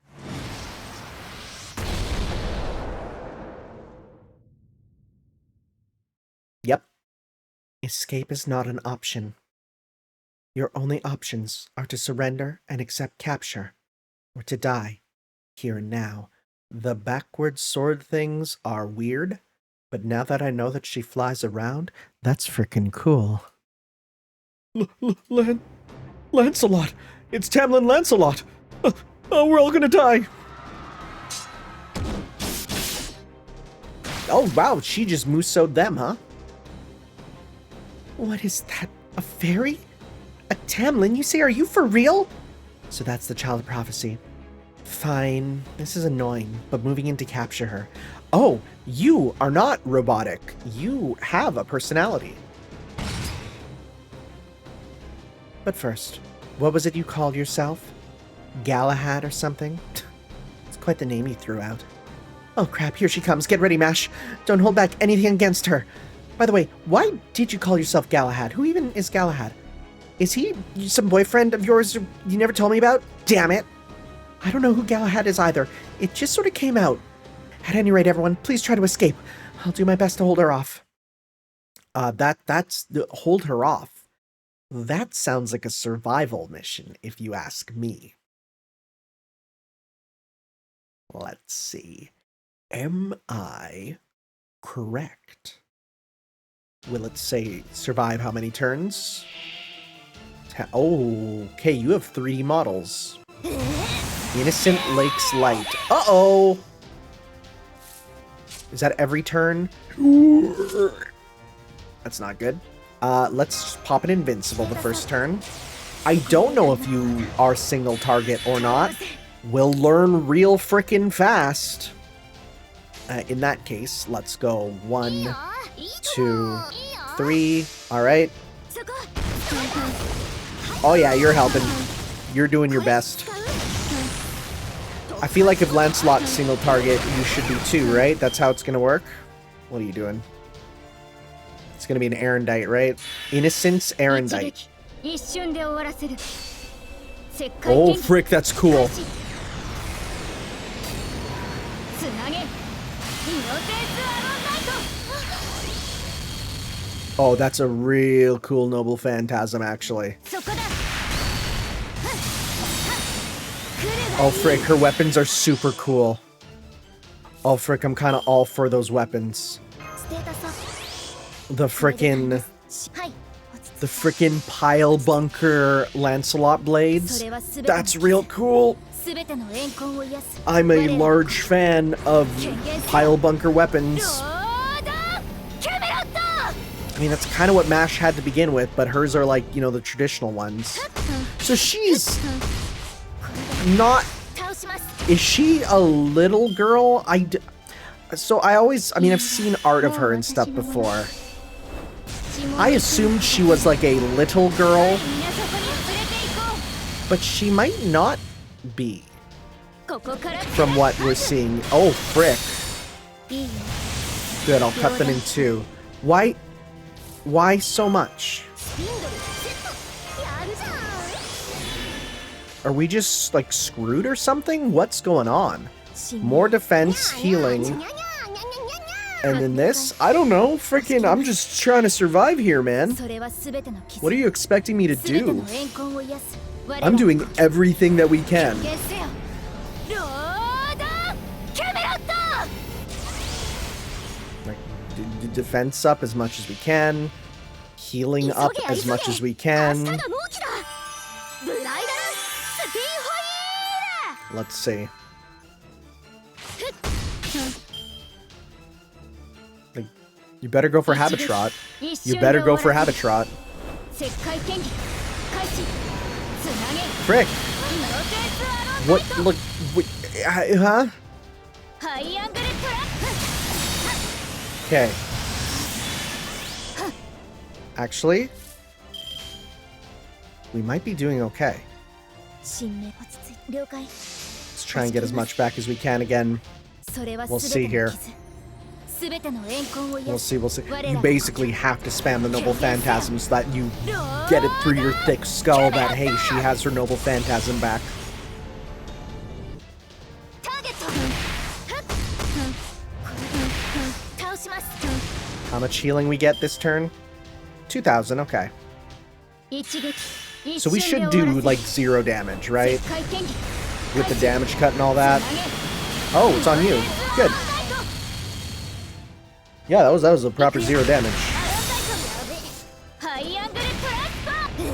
Yep. Escape is not an option. Your only options are to surrender and accept capture, or to die, here and now. The backward sword things are weird, but now that I know that she flies around, that's frickin' cool. Lancelot! It's Tamlin Lancelot! Oh, we're all gonna die! Oh wow, she just musoed them, huh? What is that? A fairy? A Tamlin, you say? Are you for real? So that's the Child of Prophecy. Fine. This is annoying, but moving in to capture her. Oh, you are not robotic. You have a personality. But first, what was it you called yourself? Galahad or something? It's quite the name you threw out. Oh crap, here she comes. Get ready, Mash. Don't hold back anything against her. By the way, why did you call yourself Galahad? Who even is Galahad? Is he some boyfriend of yours you never told me about? Damn it. I don't know who Galahad is either. It just sort of came out. At any rate, everyone, please try to escape. I'll do my best to hold her off. That's hold her off. That sounds like a survival mission, if you ask me. Let's see. Am I correct? Will it say survive how many turns? Oh, okay, you have 3D models. Innocent Lake's Light. Uh-oh! Is that every turn? That's not good. Let's pop an Invincible the first turn. I don't know if you are single target or not. We'll learn real frickin' fast. In that case, let's go 1, 2, 3. Alright. Oh yeah, you're helping. You're doing your best. I feel like if Lancelot's single target, you should be too, right? That's how it's gonna work? What are you doing? It's gonna be an Erendite, right? Innocence Erendite. Oh, frick, that's cool. Oh, that's a real cool Noble Phantasm, actually. Oh, frick, her weapons are super cool. Oh, frick, I'm kind of all for those weapons. The frickin' pile bunker Lancelot blades. That's real cool. I'm a large fan of pile bunker weapons. I mean, that's kind of what MASH had to begin with, but hers are like, you know, the traditional ones. So she's not... Is she a little girl? I've seen art of her and stuff before. I assumed she was like a little girl, but she might not be from what we're seeing. Oh, frick. Good, I'll cut them in two. Why so much? Are we just, like, screwed or something? What's going on? More defense, healing. And then this? I don't know. Freaking, I'm just trying to survive here, man. What are you expecting me to do? I'm doing everything that we can. Like, defense up as much as we can. Healing up as much as we can. Let's see. Like, you better go for Habitrot. You better go for Habitrot. Frick! What? Look. Wait, huh? Okay. Actually, we might be doing okay. Let's try and get as much back as we can again. We'll see here. We'll see. You basically have to spam the Noble Phantasm so that you get it through your thick skull that, hey, she has her Noble Phantasm back. How much healing we get this turn? 2,000, okay. So we should do, like, 0 damage, right? With the damage cut and all that. Oh, it's on you. Good. Yeah, that was a proper 0 damage.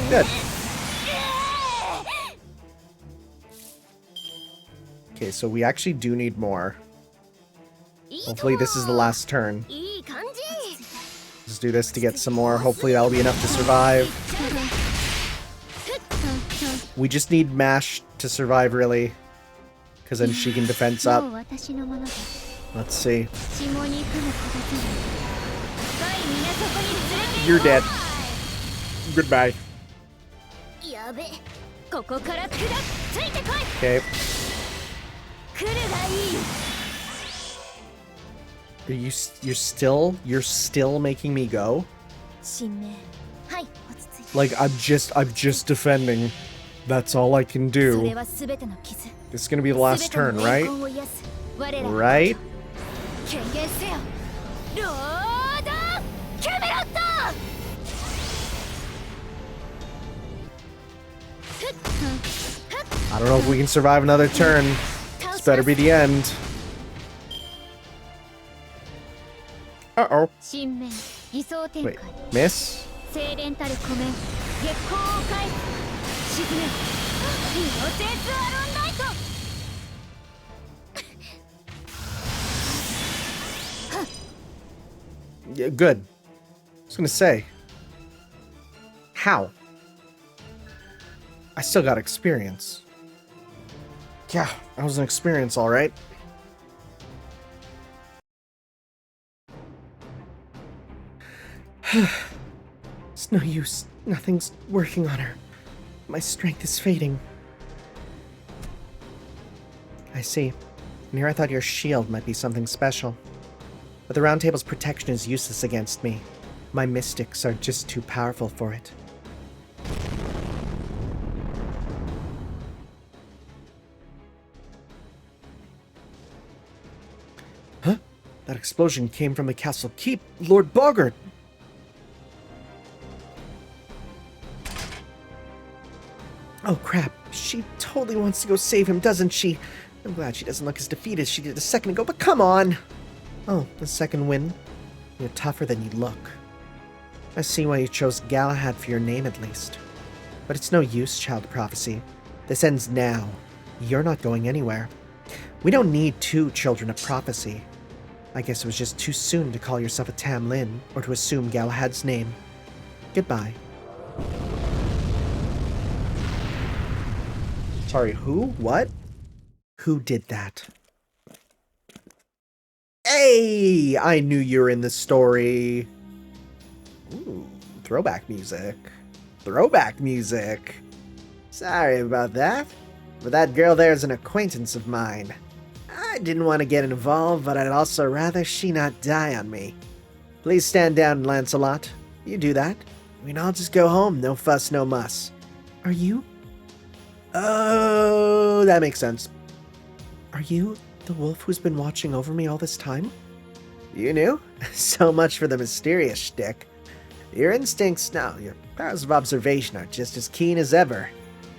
Good. Okay, so we actually do need more. Hopefully this is the last turn. Let's do this to get some more. Hopefully that'll be enough to survive. We just need Mash to survive, really. Because then she can defense up. Let's see. You're dead. Goodbye. Okay. You're still making me go? Like, I'm just defending. That's all I can do. This is gonna be the last turn, right? Right? I don't know if we can survive another turn. This better be the end. Uh-oh. Wait, miss? Yeah, good. I was gonna say. How? I still got experience. Yeah, that was an experience, alright. It's no use. Nothing's working on her. My strength is fading. I see. And here I thought your shield might be something special. But the Round Table's protection is useless against me. My mystics are just too powerful for it. Huh? That explosion came from the castle keep. Lord Bogart! Oh crap, she totally wants to go save him, doesn't she? I'm glad she doesn't look as defeated as she did a second ago, but come on! Oh, the second win? You're tougher than you look. I see why you chose Galahad for your name at least. But it's no use, Child Prophecy. This ends now. You're not going anywhere. We don't need 2 Children of Prophecy. I guess it was just too soon to call yourself a Tam Lin, or to assume Galahad's name. Goodbye. Sorry, who? What? Who did that? Hey! I knew you were in the story. Ooh, throwback music. Throwback music. Sorry about that. But that girl there is an acquaintance of mine. I didn't want to get involved, but I'd also rather she not die on me. Please stand down, Lancelot. You do that. We can all just go home, no fuss, no muss. Are you? Oh, that makes sense. Are you the wolf who's been watching over me all this time? You knew? So much for the mysterious shtick. Your instincts, no, your powers of observation are just as keen as ever.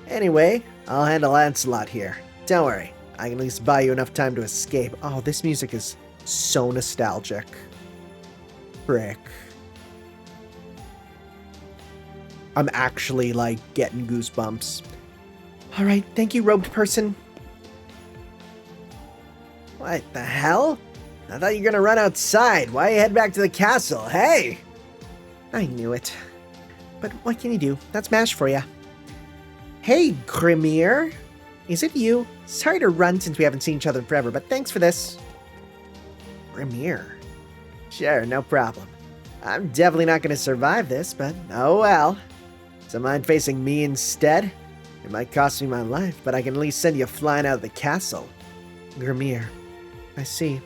Anyway, I'll handle Lancelot here. Don't worry, I can at least buy you enough time to escape. Oh, this music is so nostalgic. Frick. I'm actually, like, getting goosebumps. Alright, thank you, robed person. What the hell? I thought you were gonna run outside. Why you head back to the castle? Hey! I knew it. But what can you do? That's MASH for ya. Hey, Grimir. Is it you? Sorry to run since we haven't seen each other in forever, but thanks for this. Grimir. Sure, no problem. I'm definitely not gonna survive this, but oh well. Don't mind facing me instead? It might cost me my life, but I can at least send you flying out of the castle. Grimir. I see.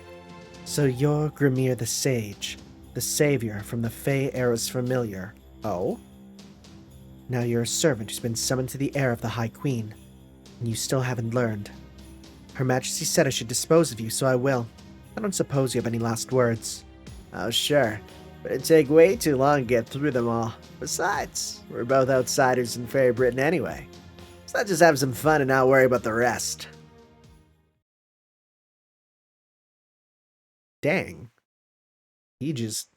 So you're Grimir the Sage, the savior from the Fey Era's familiar. Oh? Now you're a servant who's been summoned to the heir of the High Queen, and you still haven't learned. Her Majesty said I should dispose of you, so I will. I don't suppose you have any last words. Oh, sure. But it'd take way too long to get through them all. Besides, we're both outsiders in Fairy Britain anyway. So let's just have some fun and not worry about the rest. Dang. He just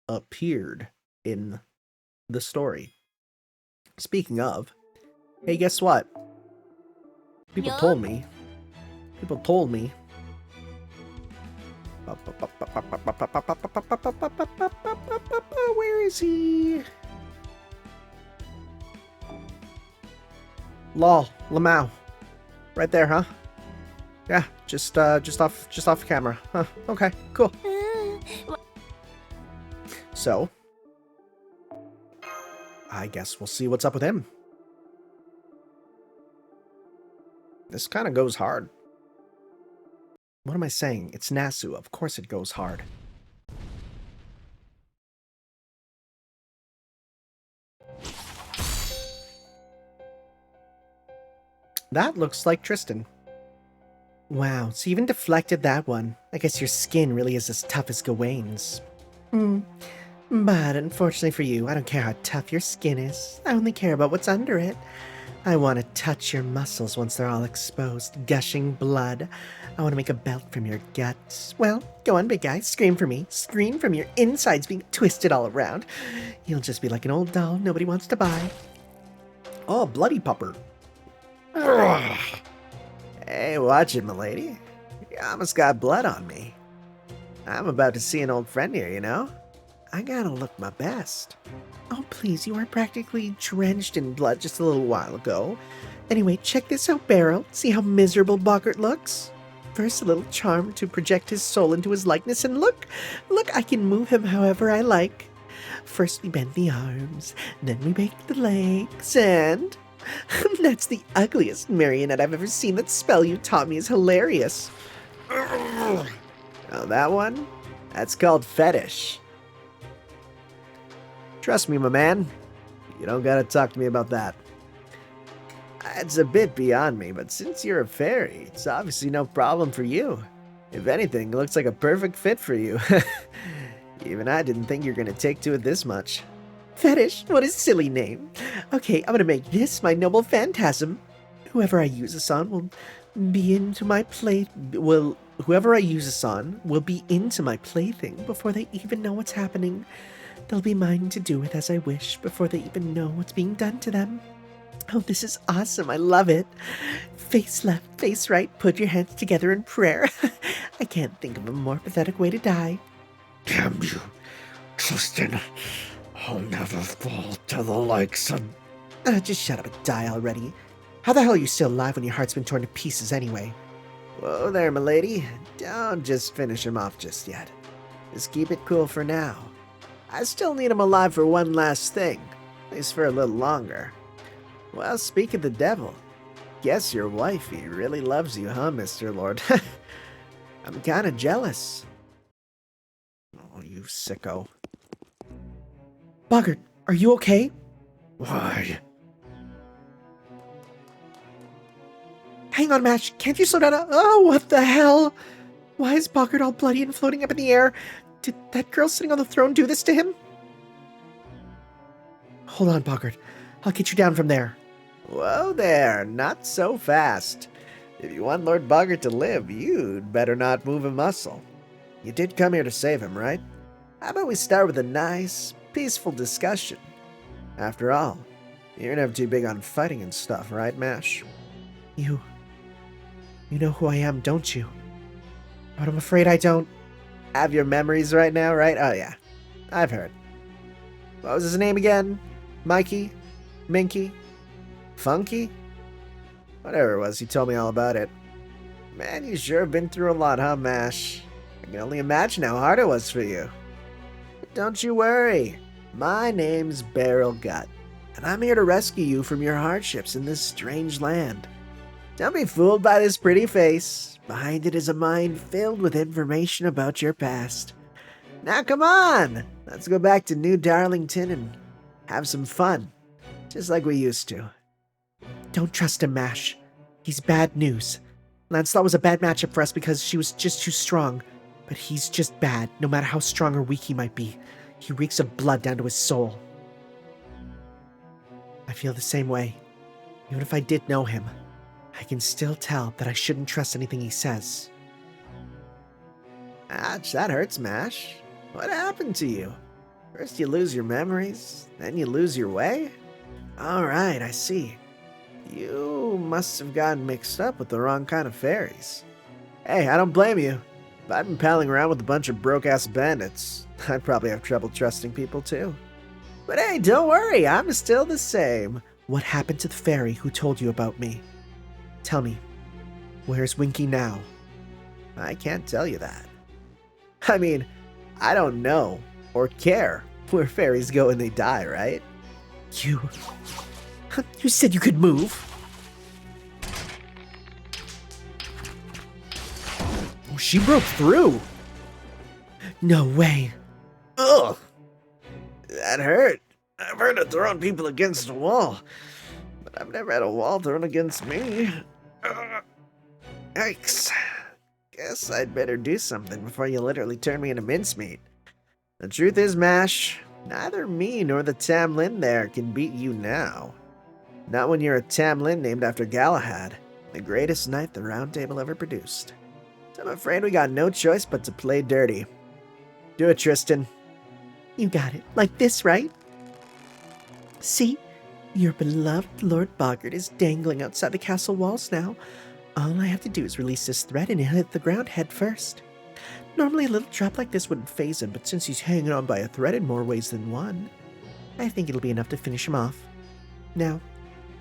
appeared in the story. Speaking of, hey, guess what? People told me. Where is he? Lol, Lamau. Right there, huh? Yeah, just off camera. Huh, okay, cool. So, I guess we'll see what's up with him. This kind of goes hard. What am I saying? It's Nasu. Of course it goes hard. That looks like Tristan. Wow, so you even deflected that one. I guess your skin really is as tough as Gawain's. But unfortunately for you, I don't care how tough your skin is. I only care about what's under it. I want to touch your muscles once they're all exposed, gushing blood. I want to make a belt from your guts. Well, go on, big guy. Scream for me. Scream from your insides being twisted all around. You'll just be like an old doll nobody wants to buy. Oh, bloody pupper. Hey, watch it, milady. You almost got blood on me. I'm about to see an old friend here, you know? I gotta look my best. Oh, please, you were practically drenched in blood just a little while ago. Anyway, check this out, Beryl. See how miserable Boggart looks? First, a little charm to project his soul into his likeness, and look, I can move him however I like. First, we bend the arms, then we make the legs, and... That's the ugliest marionette I've ever seen. That spell you taught me is hilarious. Oh, that one? That's called fetish. Trust me, my man. You don't gotta talk to me about that. It's a bit beyond me, but since you're a fairy, it's obviously no problem for you. If anything, it looks like a perfect fit for you. Even I didn't think you were gonna take to it this much. Fetish? What a silly name. Okay, I'm gonna make this my noble phantasm. Whoever I use this on will be into my whoever I use this on will be into my plaything before they even know what's happening. They'll be mine to do with as I wish before they even know what's being done to them. Oh, this is awesome. I love it. Face left, face right, put your hands together in prayer. I can't think of a more pathetic way to die. Damn you, Tristan. I'll never fall to the likes of... Just shut up and die already. How the hell are you still alive when your heart's been torn to pieces anyway? Whoa there, milady. Don't just finish him off just yet. Just keep it cool for now. I still need him alive for one last thing. At least for a little longer. Well, speak of the devil. Guess your wifey really loves you, huh, Mr. Lord? I'm kinda jealous. Oh, you sicko. Boggart, are you okay? Why? Hang on, Mash. Can't you slow down? Oh, what the hell? Why is Boggart all bloody and floating up in the air? Did that girl sitting on the throne do this to him? Hold on, Boggart. I'll get you down from there. Whoa there, not so fast. If you want Lord Boggart to live, you'd better not move a muscle. You did come here to save him, right? How about we start with a nice, peaceful discussion? After all, you're never too big on fighting and stuff, right, Mash? You know who I am, don't you? But I'm afraid I don't. Have your memories right now, right? Oh, yeah. I've heard. What was his name again? Mikey? Minky? Funky? Whatever it was, he told me all about it. Man, you sure have been through a lot, huh, Mash? I can only imagine how hard it was for you. But don't you worry. My name's Barrel Gut, and I'm here to rescue you from your hardships in this strange land. Don't be fooled by this pretty face. Behind it is a mind filled with information about your past. Now come on! Let's go back to New Darlington and have some fun. Just like we used to. Don't trust him, Mash. He's bad news. Lancelot was a bad matchup for us because she was just too strong. But he's just bad, no matter how strong or weak he might be. He reeks of blood down to his soul. I feel the same way. Even if I did know him, I can still tell that I shouldn't trust anything he says. Ouch, that hurts, Mash. What happened to you? First you lose your memories, then you lose your way? Alright, I see. You must have gotten mixed up with the wrong kind of fairies. Hey, I don't blame you. If I'd been palling around with a bunch of broke-ass bandits, I'd probably have trouble trusting people too. But hey, don't worry, I'm still the same. What happened to the fairy who told you about me? Tell me, where's Winky now? I can't tell you that. I mean, I don't know or care where fairies go when they die, right? You said you could move. Oh, she broke through. No way. Ugh. That hurt. I've heard of throwing people against a wall, but I've never had a wall thrown against me. Yikes. Guess I'd better do something before you literally turn me into mincemeat. The truth is, Mash, neither me nor the Tamlin there can beat you now. Not when you're a Tamlin named after Galahad, the greatest knight the Round Table ever produced. So I'm afraid we got no choice but to play dirty. Do it, Tristan. You got it. Like this, right? See? Your beloved Lord Boggart is dangling outside the castle walls now. All I have to do is release this thread and he'll hit the ground head first. Normally a little trap like this wouldn't faze him, but since he's hanging on by a thread in more ways than one, I think it'll be enough to finish him off. Now,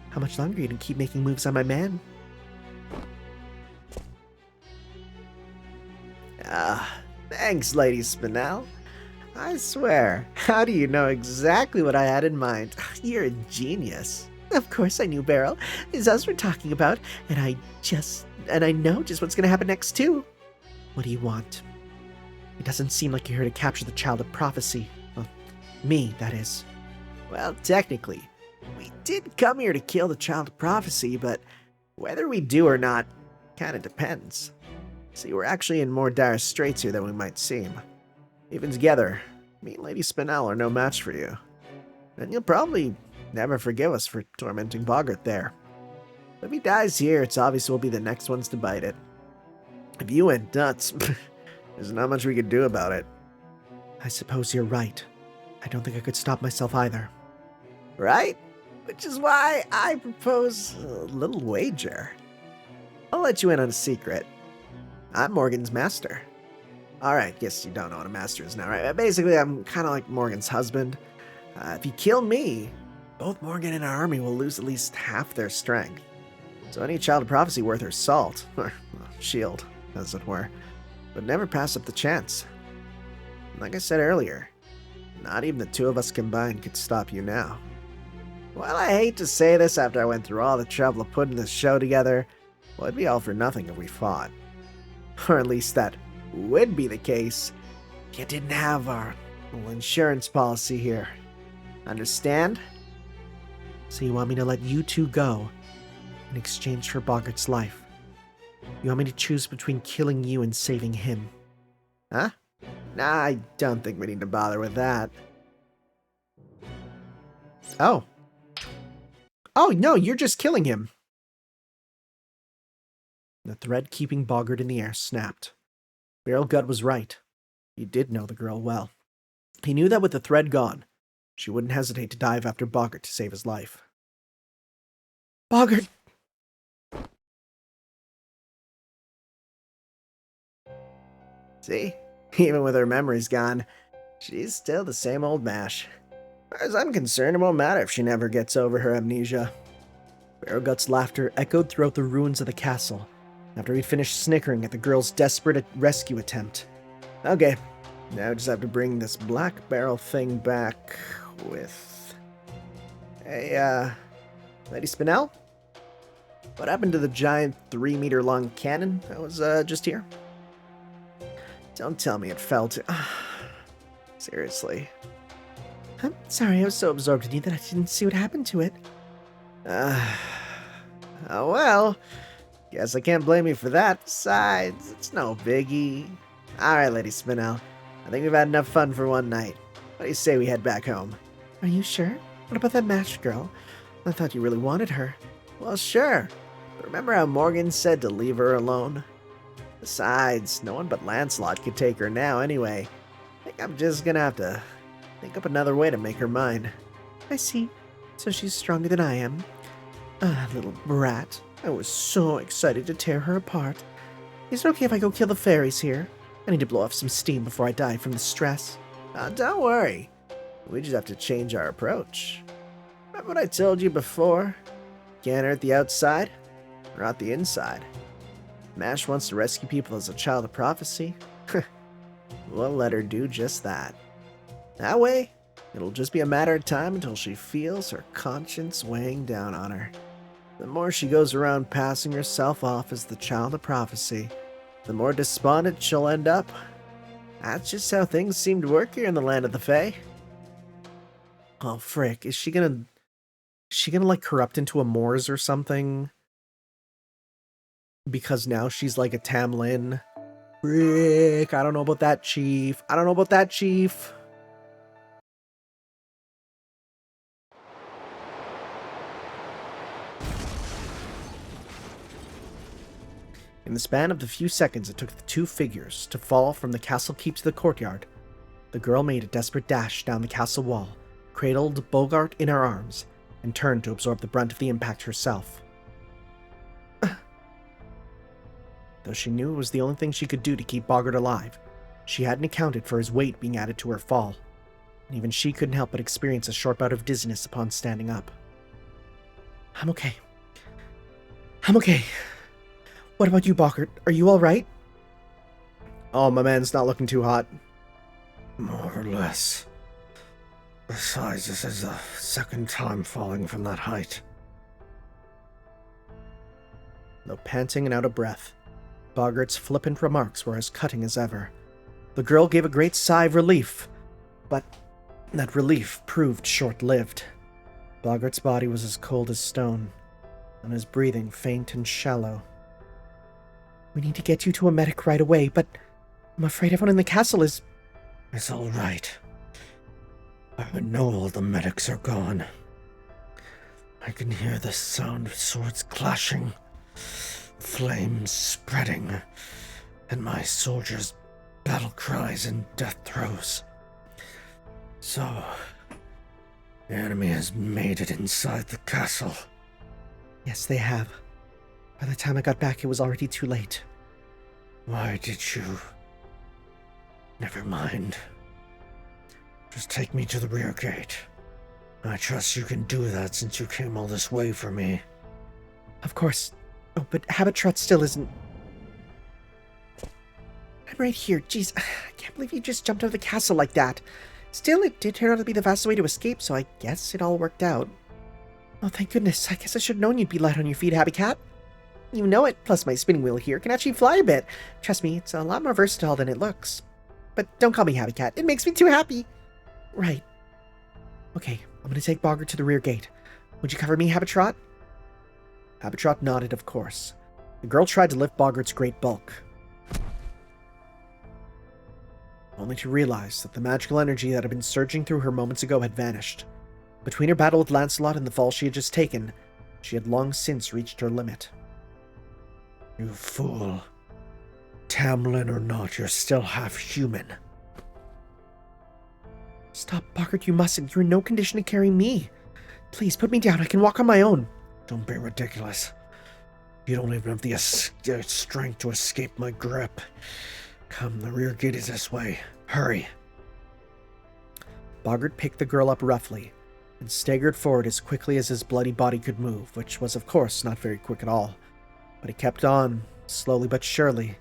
how much longer are you gonna keep making moves on my man? Thanks, Lady Spinel. I swear, how do you know exactly what I had in mind? You're a genius. Of course I knew, Beryl. It's us we're talking about, and I know just what's gonna happen next, too. What do you want? It doesn't seem like you're here to capture the Child of Prophecy. Well, me, that is. Well, technically, we did come here to kill the Child of Prophecy, but whether we do or not, kinda depends. See, we're actually in more dire straits here than we might seem. Even together, me and Lady Spinel are no match for you. And you'll probably never forgive us for tormenting Boggart there. If he dies here, it's obvious we'll be the next ones to bite it. If you went nuts, there's not much we could do about it. I suppose you're right. I don't think I could stop myself either. Right? Which is why I propose a little wager. I'll let you in on a secret. I'm Morgan's master. Alright, guess you don't know what a master is now, right? Basically, I'm kind of like Morgan's husband. If you kill me, both Morgan and our army will lose at least half their strength. So any Child of Prophecy worth her salt, or shield, as it were, would never pass up the chance. Like I said earlier, not even the two of us combined could stop you now. Well, I hate to say this after I went through all the trouble of putting this show together, well, it'd be all for nothing if we fought. Or at least that would be the case if you didn't have our little insurance policy here. Understand? So you want me to let you two go in exchange for Boggart's life? You want me to choose between killing you and saving him? Huh? Nah, I don't think we need to bother with that. Oh. Oh, no, you're just killing him. The thread keeping Boggart in the air snapped. Beryl Gut was right. He did know the girl well. He knew that with the thread gone, she wouldn't hesitate to dive after Boggart to save his life. Boggart! See? Even with her memories gone, she's still the same old mash. As far as I'm concerned, it won't matter if she never gets over her amnesia. Barrowgut's laughter echoed throughout the ruins of the castle after he finished snickering at the girl's desperate rescue attempt. Okay, now I just have to bring this black barrel thing back with... Hey, Lady Spinell? What happened to the giant 3-meter-long cannon that was, just here? Don't tell me it fell to... Seriously. I'm sorry, I was so absorbed in you that I didn't see what happened to it. Oh well. Guess I can't blame you for that. Besides, it's no biggie. Alright, Lady Spinell. I think we've had enough fun for one night. What do you say we head back home? Are you sure? What about that match girl? I thought you really wanted her. Well, sure. But remember how Morgan said to leave her alone? Besides, no one but Lancelot could take her now anyway. I think I'm just gonna have to think up another way to make her mine. I see. So she's stronger than I am. Ah, little brat. I was so excited to tear her apart. Is it okay if I go kill the fairies here? I need to blow off some steam before I die from the stress. Don't worry. We just have to change our approach. Remember what I told you before? Can't hurt the outside, not the inside. Mash wants to rescue people as a child of prophecy. We'll let her do just that. That way, it'll just be a matter of time until she feels her conscience weighing down on her. The more she goes around passing herself off as the child of prophecy, the more despondent she'll end up. That's just how things seem to work here in the land of the Fae. Oh, frick. Is she gonna like corrupt into a Moors or something? Because now she's like a Tamlin. Frick, I don't know about that, Chief. I don't know about that, Chief. In the span of the few seconds it took the two figures to fall from the castle keep to the courtyard, the girl made a desperate dash down the castle wall, cradled Bogart in her arms, and turned to absorb the brunt of the impact herself. Though she knew it was the only thing she could do to keep Bogart alive, she hadn't accounted for his weight being added to her fall, and even she couldn't help but experience a short bout of dizziness upon standing up. I'm okay. I'm okay. What about you, Bogart? Are you alright? Oh, my man's not looking too hot. More or less. Besides, this is the second time falling from that height. Though panting and out of breath, Bogart's flippant remarks were as cutting as ever. The girl gave a great sigh of relief, but that relief proved short-lived. Bogart's body was as cold as stone, and his breathing faint and shallow. We need to get you to a medic right away, but I'm afraid everyone in the castle is... It's all right. I know all the medics are gone. I can hear the sound of swords clashing, flames spreading, and my soldiers' battle cries and death throes. So, the enemy has made it inside the castle. Yes, they have. By the time I got back, it was already too late. Why did you... Never mind. Just take me to the rear gate. I trust you can do that since you came all this way for me. Of course. Oh, but Habitrot still isn't... I'm right here. Jeez, I can't believe you just jumped out of the castle like that. Still, it did turn out to be the fastest way to escape, so I guess it all worked out. Oh, thank goodness. I guess I should have known you'd be light on your feet, Happy Cat. You know it, plus my spinning wheel here can actually fly a bit. Trust me, it's a lot more versatile than it looks. But don't call me Happy Cat, it makes me too happy. Right. Okay, I'm gonna take Boggart to the rear gate. Would you cover me, Habitrot? Habitrot nodded, of course. The girl tried to lift Boggart's great bulk, only to realize that the magical energy that had been surging through her moments ago had vanished. Between her battle with Lancelot and the fall she had just taken, she had long since reached her limit. You fool. Tamlin or not, you're still half human. Stop, Boggart, you mustn't. You're in no condition to carry me. Please, put me down. I can walk on my own. Don't be ridiculous. You don't even have the strength to escape my grip. Come, the rear gate is this way. Hurry. Boggart picked the girl up roughly and staggered forward as quickly as his bloody body could move, which was, of course, not very quick at all. But he kept on, slowly but surely,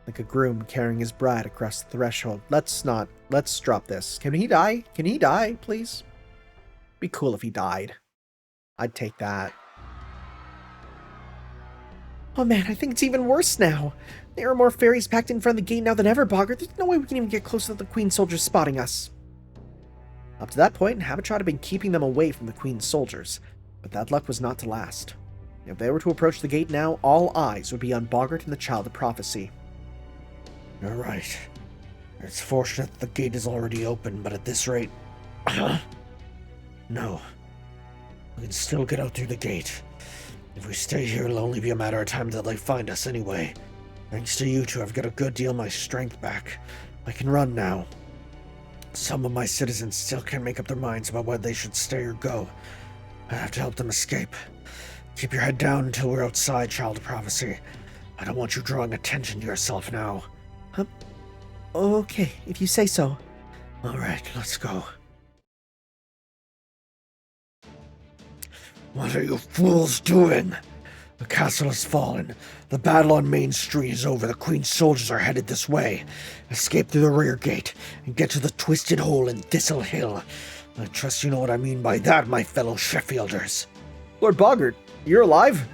like a groom carrying his bride across the threshold. Let's drop this. Can he die? Can he die, please? Be cool if he died. I'd take that. Oh man, I think it's even worse now. There are more fairies packed in front of the gate now than ever, Boggart. There's no way we can even get close to the Queen's soldiers spotting us. Up to that point, Habitrot had been keeping them away from the Queen's soldiers, but that luck was not to last. If they were to approach the gate now, all eyes would be on Boggart and the Child of Prophecy. You're right. It's fortunate that the gate is already open, but at this rate... No. We can still get out through the gate. If we stay here, it'll only be a matter of time till they find us anyway. Thanks to you two, I've got a good deal of my strength back. I can run now. Some of my citizens still can't make up their minds about whether they should stay or go. I have to help them escape. Keep your head down until we're outside, Child of Prophecy. I don't want you drawing attention to yourself now. Okay, if you say so. Alright, let's go. What are you fools doing? The castle has fallen. The battle on Main Street is over. The Queen's soldiers are headed this way. Escape through the rear gate and get to the twisted hole in Thistle Hill. I trust you know what I mean by that, my fellow Sheffielders. Lord Boggart, you're alive?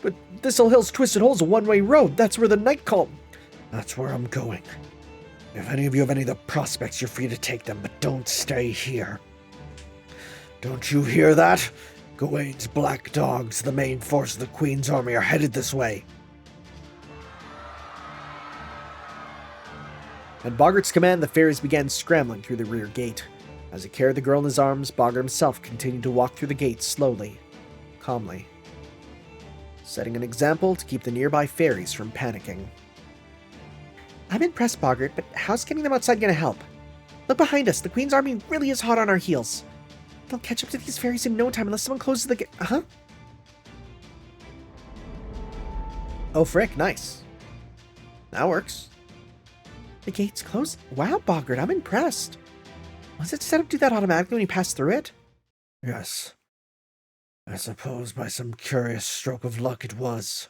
But Thistle Hill's twisted hole's a one-way road. That's where the night call... That's where I'm going. If any of you have any of the prospects, you're free to take them, but don't stay here. Don't you hear that? Gawain's black dogs, the main force of the Queen's army, are headed this way. At Boggart's command, the fairies began scrambling through the rear gate. As he carried the girl in his arms, Boggart himself continued to walk through the gate slowly, calmly, setting an example to keep the nearby fairies from panicking. I'm impressed, Boggart, but how's getting them outside going to help? Look behind us. The Queen's army really is hot on our heels. They'll catch up to these fairies in no time unless someone closes the gate. Huh? Oh, frick. Nice. That works. The gate's closed? Wow, Boggart, I'm impressed. Was it set up to do that automatically when you pass through it? Yes. I suppose by some curious stroke of luck it was.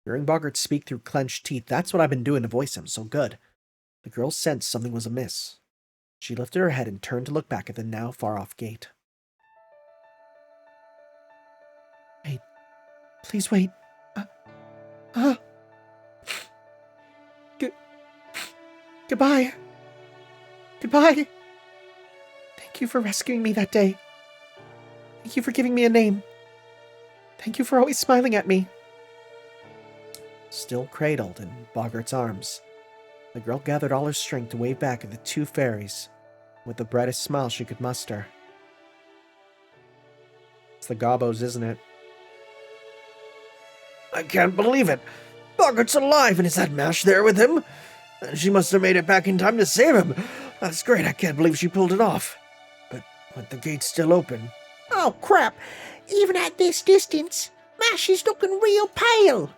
Hearing Boggart speak through clenched teeth, that's what I've been doing to voice him, so good. The girl sensed something was amiss. She lifted her head and turned to look back at the now far-off gate. Wait. Please wait. Goodbye. Goodbye. Thank you for rescuing me that day. Thank you for giving me a name. Thank you for always smiling at me. Still cradled in Boggart's arms, the girl gathered all her strength to wave back at the two fairies with the brightest smile she could muster. It's the Gobbos, isn't it? I can't believe it! Boggart's alive, and is that Mash there with him? She must have made it back in time to save him. That's great, I can't believe she pulled it off. But with the gate still open... Oh, crap. Even at this distance, Mash is looking real pale.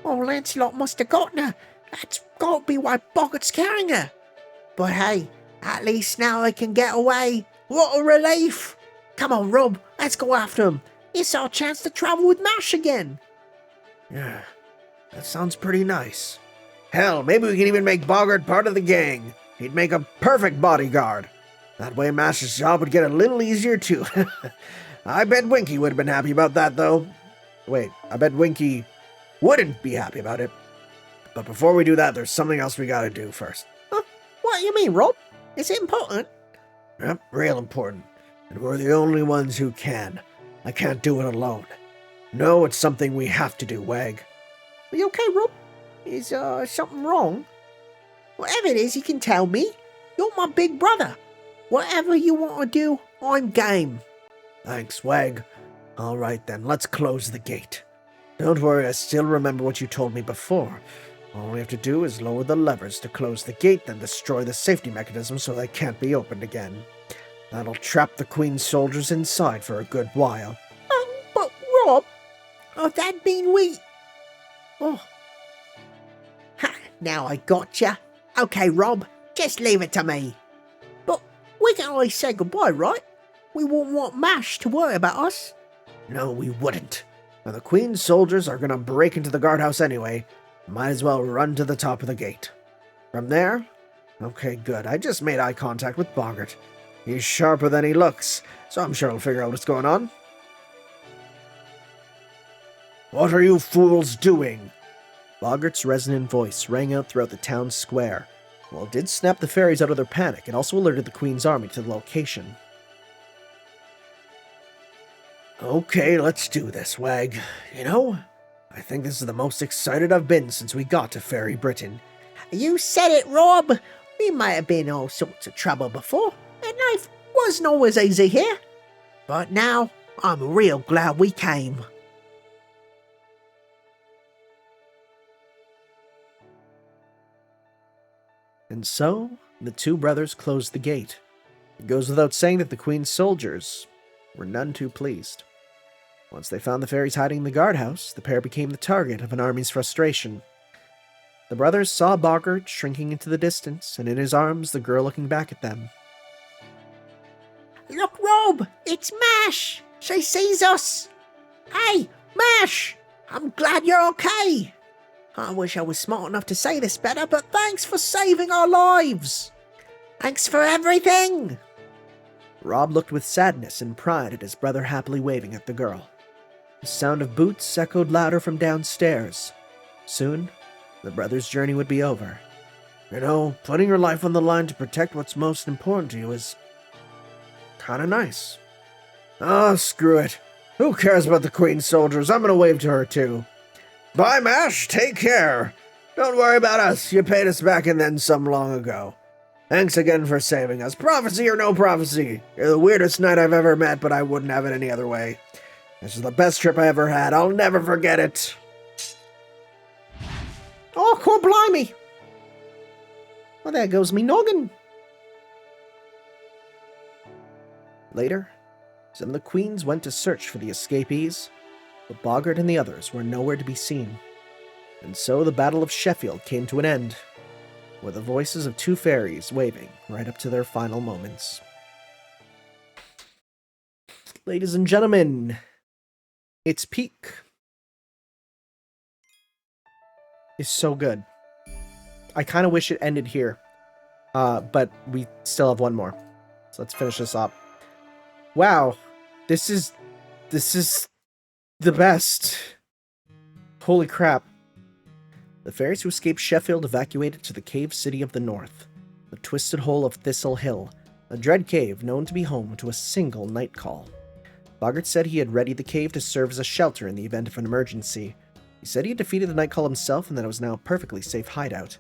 Oh, Lancelot must have gotten her. That's got to be why Boggart's carrying her. But hey, at least now I can get away. What a relief. Come on, Rob, let's go after him. It's our chance to travel with Mash again. Yeah, that sounds pretty nice. Hell, maybe we can even make Boggart part of the gang. He'd make a perfect bodyguard. That way Mash's job would get a little easier too. I bet Winky would have been happy about that, though. Wait, I bet Winky wouldn't be happy about it. But before we do that, there's something else we gotta do first. Huh? What do you mean, Rob? Is it important? Yep, real important. And we're the only ones who can. I can't do it alone. No, it's something we have to do, Wag. Are you okay, Rob? Is something wrong? Whatever it is, you can tell me. You're my big brother. Whatever you want to do, I'm game. Thanks, Wag. All right then, let's close the gate. Don't worry, I still remember what you told me before. All we have to do is lower the levers to close the gate, then destroy the safety mechanism so they can't be opened again. That'll trap the Queen's soldiers inside for a good while. But Rob, that mean we... Oh. Ha, now I gotcha. Okay, Rob, just leave it to me. But we can always say goodbye, right? We wouldn't want MASH to worry about us. No, we wouldn't. Now the Queen's soldiers are gonna break into the guardhouse anyway. Might as well run to the top of the gate. From there? Okay, good. I just made eye contact with Boggart. He's sharper than he looks, so I'm sure he'll figure out what's going on. What are you fools doing? Boggart's resonant voice rang out throughout the town square. While it did snap the fairies out of their panic, it also alerted the Queen's army to the location. Okay, let's do this, Wag. You know, I think this is the most excited I've been since we got to Fairy Britain. You said it, Rob. We might have been in all sorts of trouble before, and life wasn't always easy here. But now, I'm real glad we came. And so, the two brothers closed the gate. It goes without saying that the Queen's soldiers were none too pleased. Once they found the fairies hiding in the guardhouse, the pair became the target of an army's frustration. The brothers saw Boggart shrinking into the distance, and in his arms the girl looking back at them. Look, Rob, it's MASH. She sees us. Hey, MASH, I'm glad you're okay. I wish I was smart enough to say this better, but thanks for saving our lives. Thanks for everything. Rob looked with sadness and pride at his brother happily waving at the girl. The sound of boots echoed louder from downstairs. Soon, the brothers' journey would be over. You know, putting your life on the line to protect what's most important to you is kinda nice. Oh, screw it. Who cares about the Queen's soldiers? I'm gonna wave to her too. Bye, MASH. Take care. Don't worry about us. You paid us back and then some long ago. Thanks again for saving us. Prophecy or no prophecy. You're the weirdest knight I've ever met, but I wouldn't have it any other way. This is the best trip I ever had. I'll never forget it. Oh, cool, blimey. Well, there goes me noggin. Later, some of the queens went to search for the escapees, but Boggart and the others were nowhere to be seen. And so the Battle of Sheffield came to an end, with the voices of two fairies waving right up to their final moments. Ladies and gentlemen, its peak is so good. I kind of wish it ended here, but we still have one more. So let's finish this up. Wow, this is the best. Holy crap. The fairies who escaped Sheffield evacuated to the cave city of the north, the twisted hole of Thistle Hill, a dread cave known to be home to a single night call. Boggart said he had readied the cave to serve as a shelter in the event of an emergency. He said he had defeated the night call himself and that it was now a perfectly safe hideout.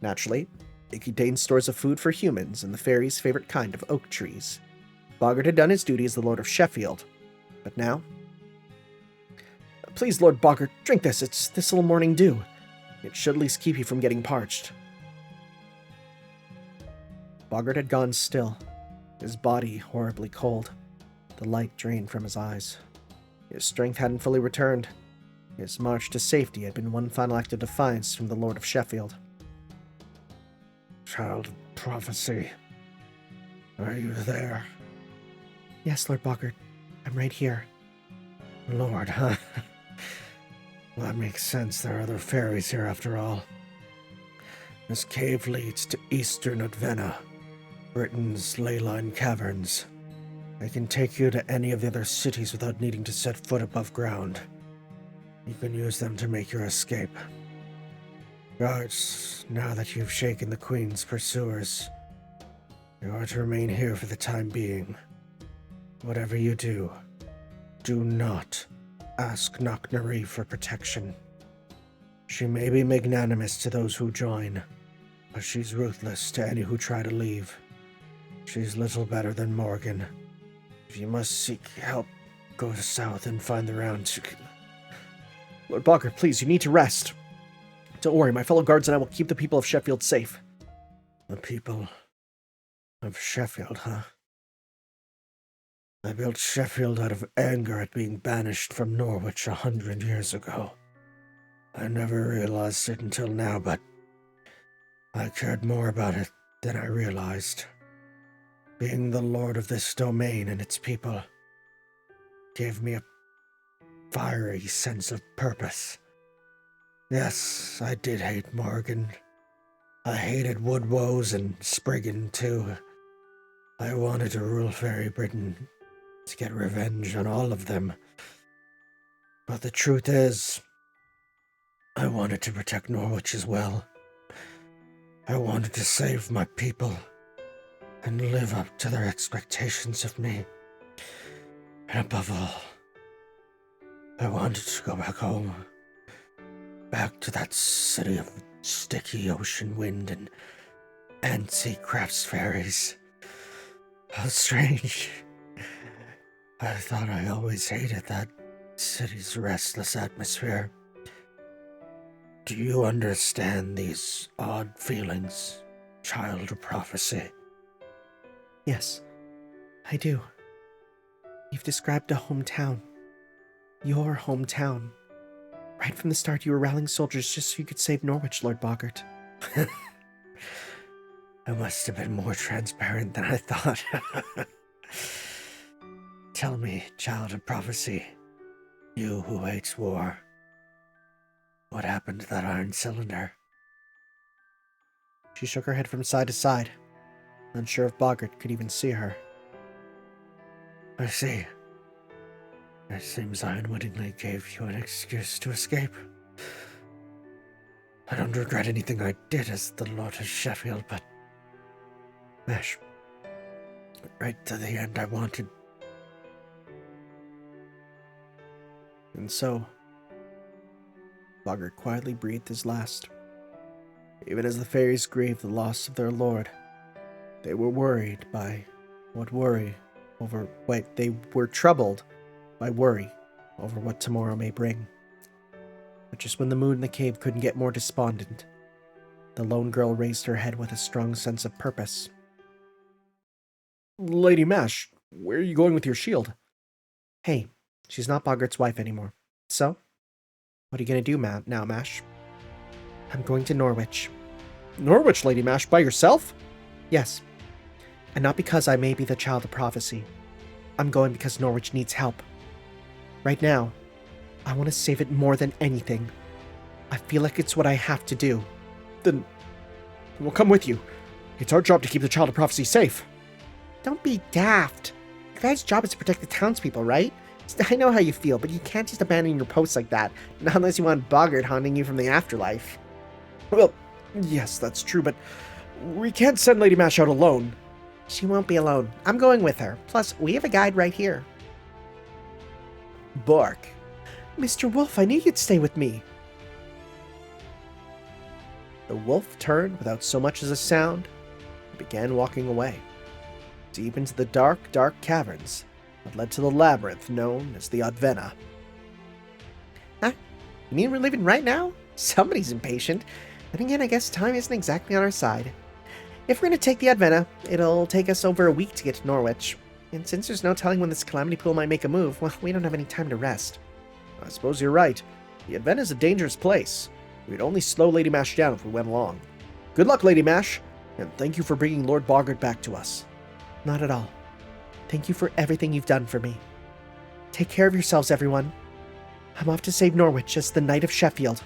Naturally, it contained stores of food for humans and the fairies' favorite kind of oak trees. Boggart had done his duty as the Lord of Sheffield, but now... Please, Lord Boggart, drink this. It's Thistle Morning Dew. It should at least keep you from getting parched. Boggart had gone still, his body horribly cold. The light drained from his eyes. His strength hadn't fully returned. His march to safety had been one final act of defiance from the Lord of Sheffield. Child of prophecy, are you there? Yes, Lord Boggart. I'm right here. Lord, huh? Well, that makes sense. There are other fairies here after all. This cave leads to eastern Advena, Britain's ley-line caverns. I can take you to any of the other cities without needing to set foot above ground. You can use them to make your escape. Guards, now that you've shaken the Queen's pursuers, you are to remain here for the time being. Whatever you do, do not ask Knocknari for protection. She may be magnanimous to those who join, but she's ruthless to any who try to leave. She's little better than Morgan. If you must seek help, go south and find the round. Lord Bogart, please, you need to rest. Don't worry, my fellow guards and I will keep the people of Sheffield safe. The people of Sheffield, huh? I built Sheffield out of anger at being banished from Norwich 100 years ago. I never realized it until now, but I cared more about it than I realized. Being the lord of this domain and its people gave me a fiery sense of purpose. Yes, I did hate Morgan. I hated Woodwoes and Spriggan, too. I wanted to rule Fairy Britain, to get revenge on all of them. But the truth is, I wanted to protect Norwich as well. I wanted to save my people and live up to their expectations of me. And above all, I wanted to go back home. Back to that city of sticky ocean wind and antique crafts fairies. How strange. I thought I always hated that city's restless atmosphere. Do you understand these odd feelings, child of prophecy? Yes, I do. You've described a hometown. Your hometown. Right from the start, you were rallying soldiers just so you could save Norwich, Lord Bogart. I must have been more transparent than I thought. Tell me, child of prophecy, you who hates war, what happened to that iron cylinder? She shook her head from side to side, unsure if Bogart could even see her. I see. It seems I unwittingly gave you an excuse to escape. I don't regret anything I did as the Lord of Sheffield, but Mesh, right to the end I wanted. And so, Bogart quietly breathed his last. Even as the fairies grieved the loss of their lord, they were worried by they were troubled by worry over what tomorrow may bring. But just when the moon in the cave couldn't get more despondent, the lone girl raised her head with a strong sense of purpose. Lady Mash, where are you going with your shield? Hey, she's not Boggart's wife anymore. So, what are you going to do now, Mash? I'm going to Norwich. Norwich, Lady Mash, by yourself? Yes. And not because I may be the child of prophecy. I'm going because Norwich needs help. Right now, I want to save it more than anything. I feel like it's what I have to do. Then we'll come with you. It's our job to keep the child of prophecy safe. Don't be daft. Your guys' job is to protect the townspeople, right? I know how you feel, but you can't just abandon your post like that, not unless you want Bogart haunting you from the afterlife. Well, yes, that's true, but we can't send Lady Mash out alone. She won't be alone. I'm going with her. Plus, we have a guide right here. Bark. Mr. Wolf, I knew you'd stay with me. The wolf turned without so much as a sound and began walking away, deep into the dark, dark caverns that led to the labyrinth known as the Advena. Huh? You mean we're leaving right now? Somebody's impatient. Then again, I guess time isn't exactly on our side. If we're going to take the Advena, it'll take us over a week to get to Norwich. And since there's no telling when this calamity pool might make a move, well, we don't have any time to rest. I suppose you're right. The Advena is a dangerous place. We'd only slow Lady Mash down if we went along. Good luck, Lady Mash, and thank you for bringing Lord Bogart back to us. Not at all. Thank you for everything you've done for me. Take care of yourselves, everyone. I'm off to save Norwich as the Knight of Sheffield.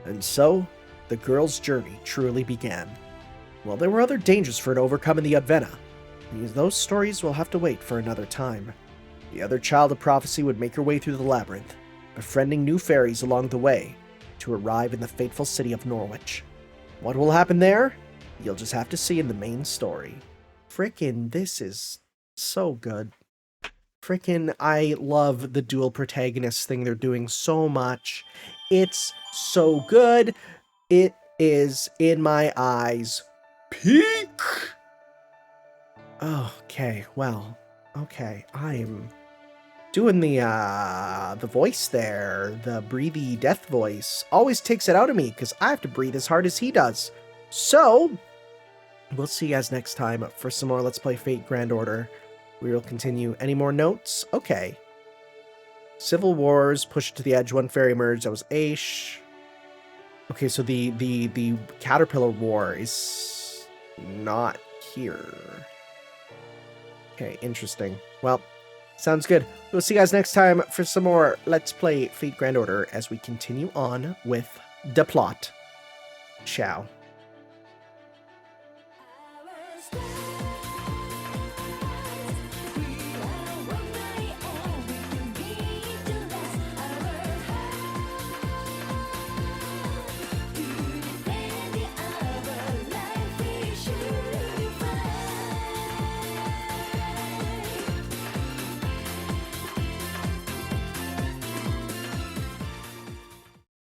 And so, the girl's journey truly began. Well, there were other dangers for her to overcome in the Advena. Those stories will have to wait for another time. The other child of prophecy would make her way through the labyrinth, befriending new fairies along the way to arrive in the fateful city of Norwich. What will happen there? You'll just have to see in the main story. Frickin', this is so good. Frickin', I love the dual protagonist thing they're doing so much. It's so good. It is, in my eyes, peak. Okay, well, okay, I'm doing the voice there, the breathy death voice, always takes it out of me because I have to breathe as hard as he does. So, we'll see you guys next time for some more Let's Play Fate Grand Order. We will continue. Any more notes? Okay. Civil Wars, push it to the edge, one fairy merge, that was Aish. Okay, so the Caterpillar War is not here. Okay, interesting. Well, sounds good. We'll see you guys next time for some more Let's Play Fate Grand Order as we continue on with the plot. Ciao.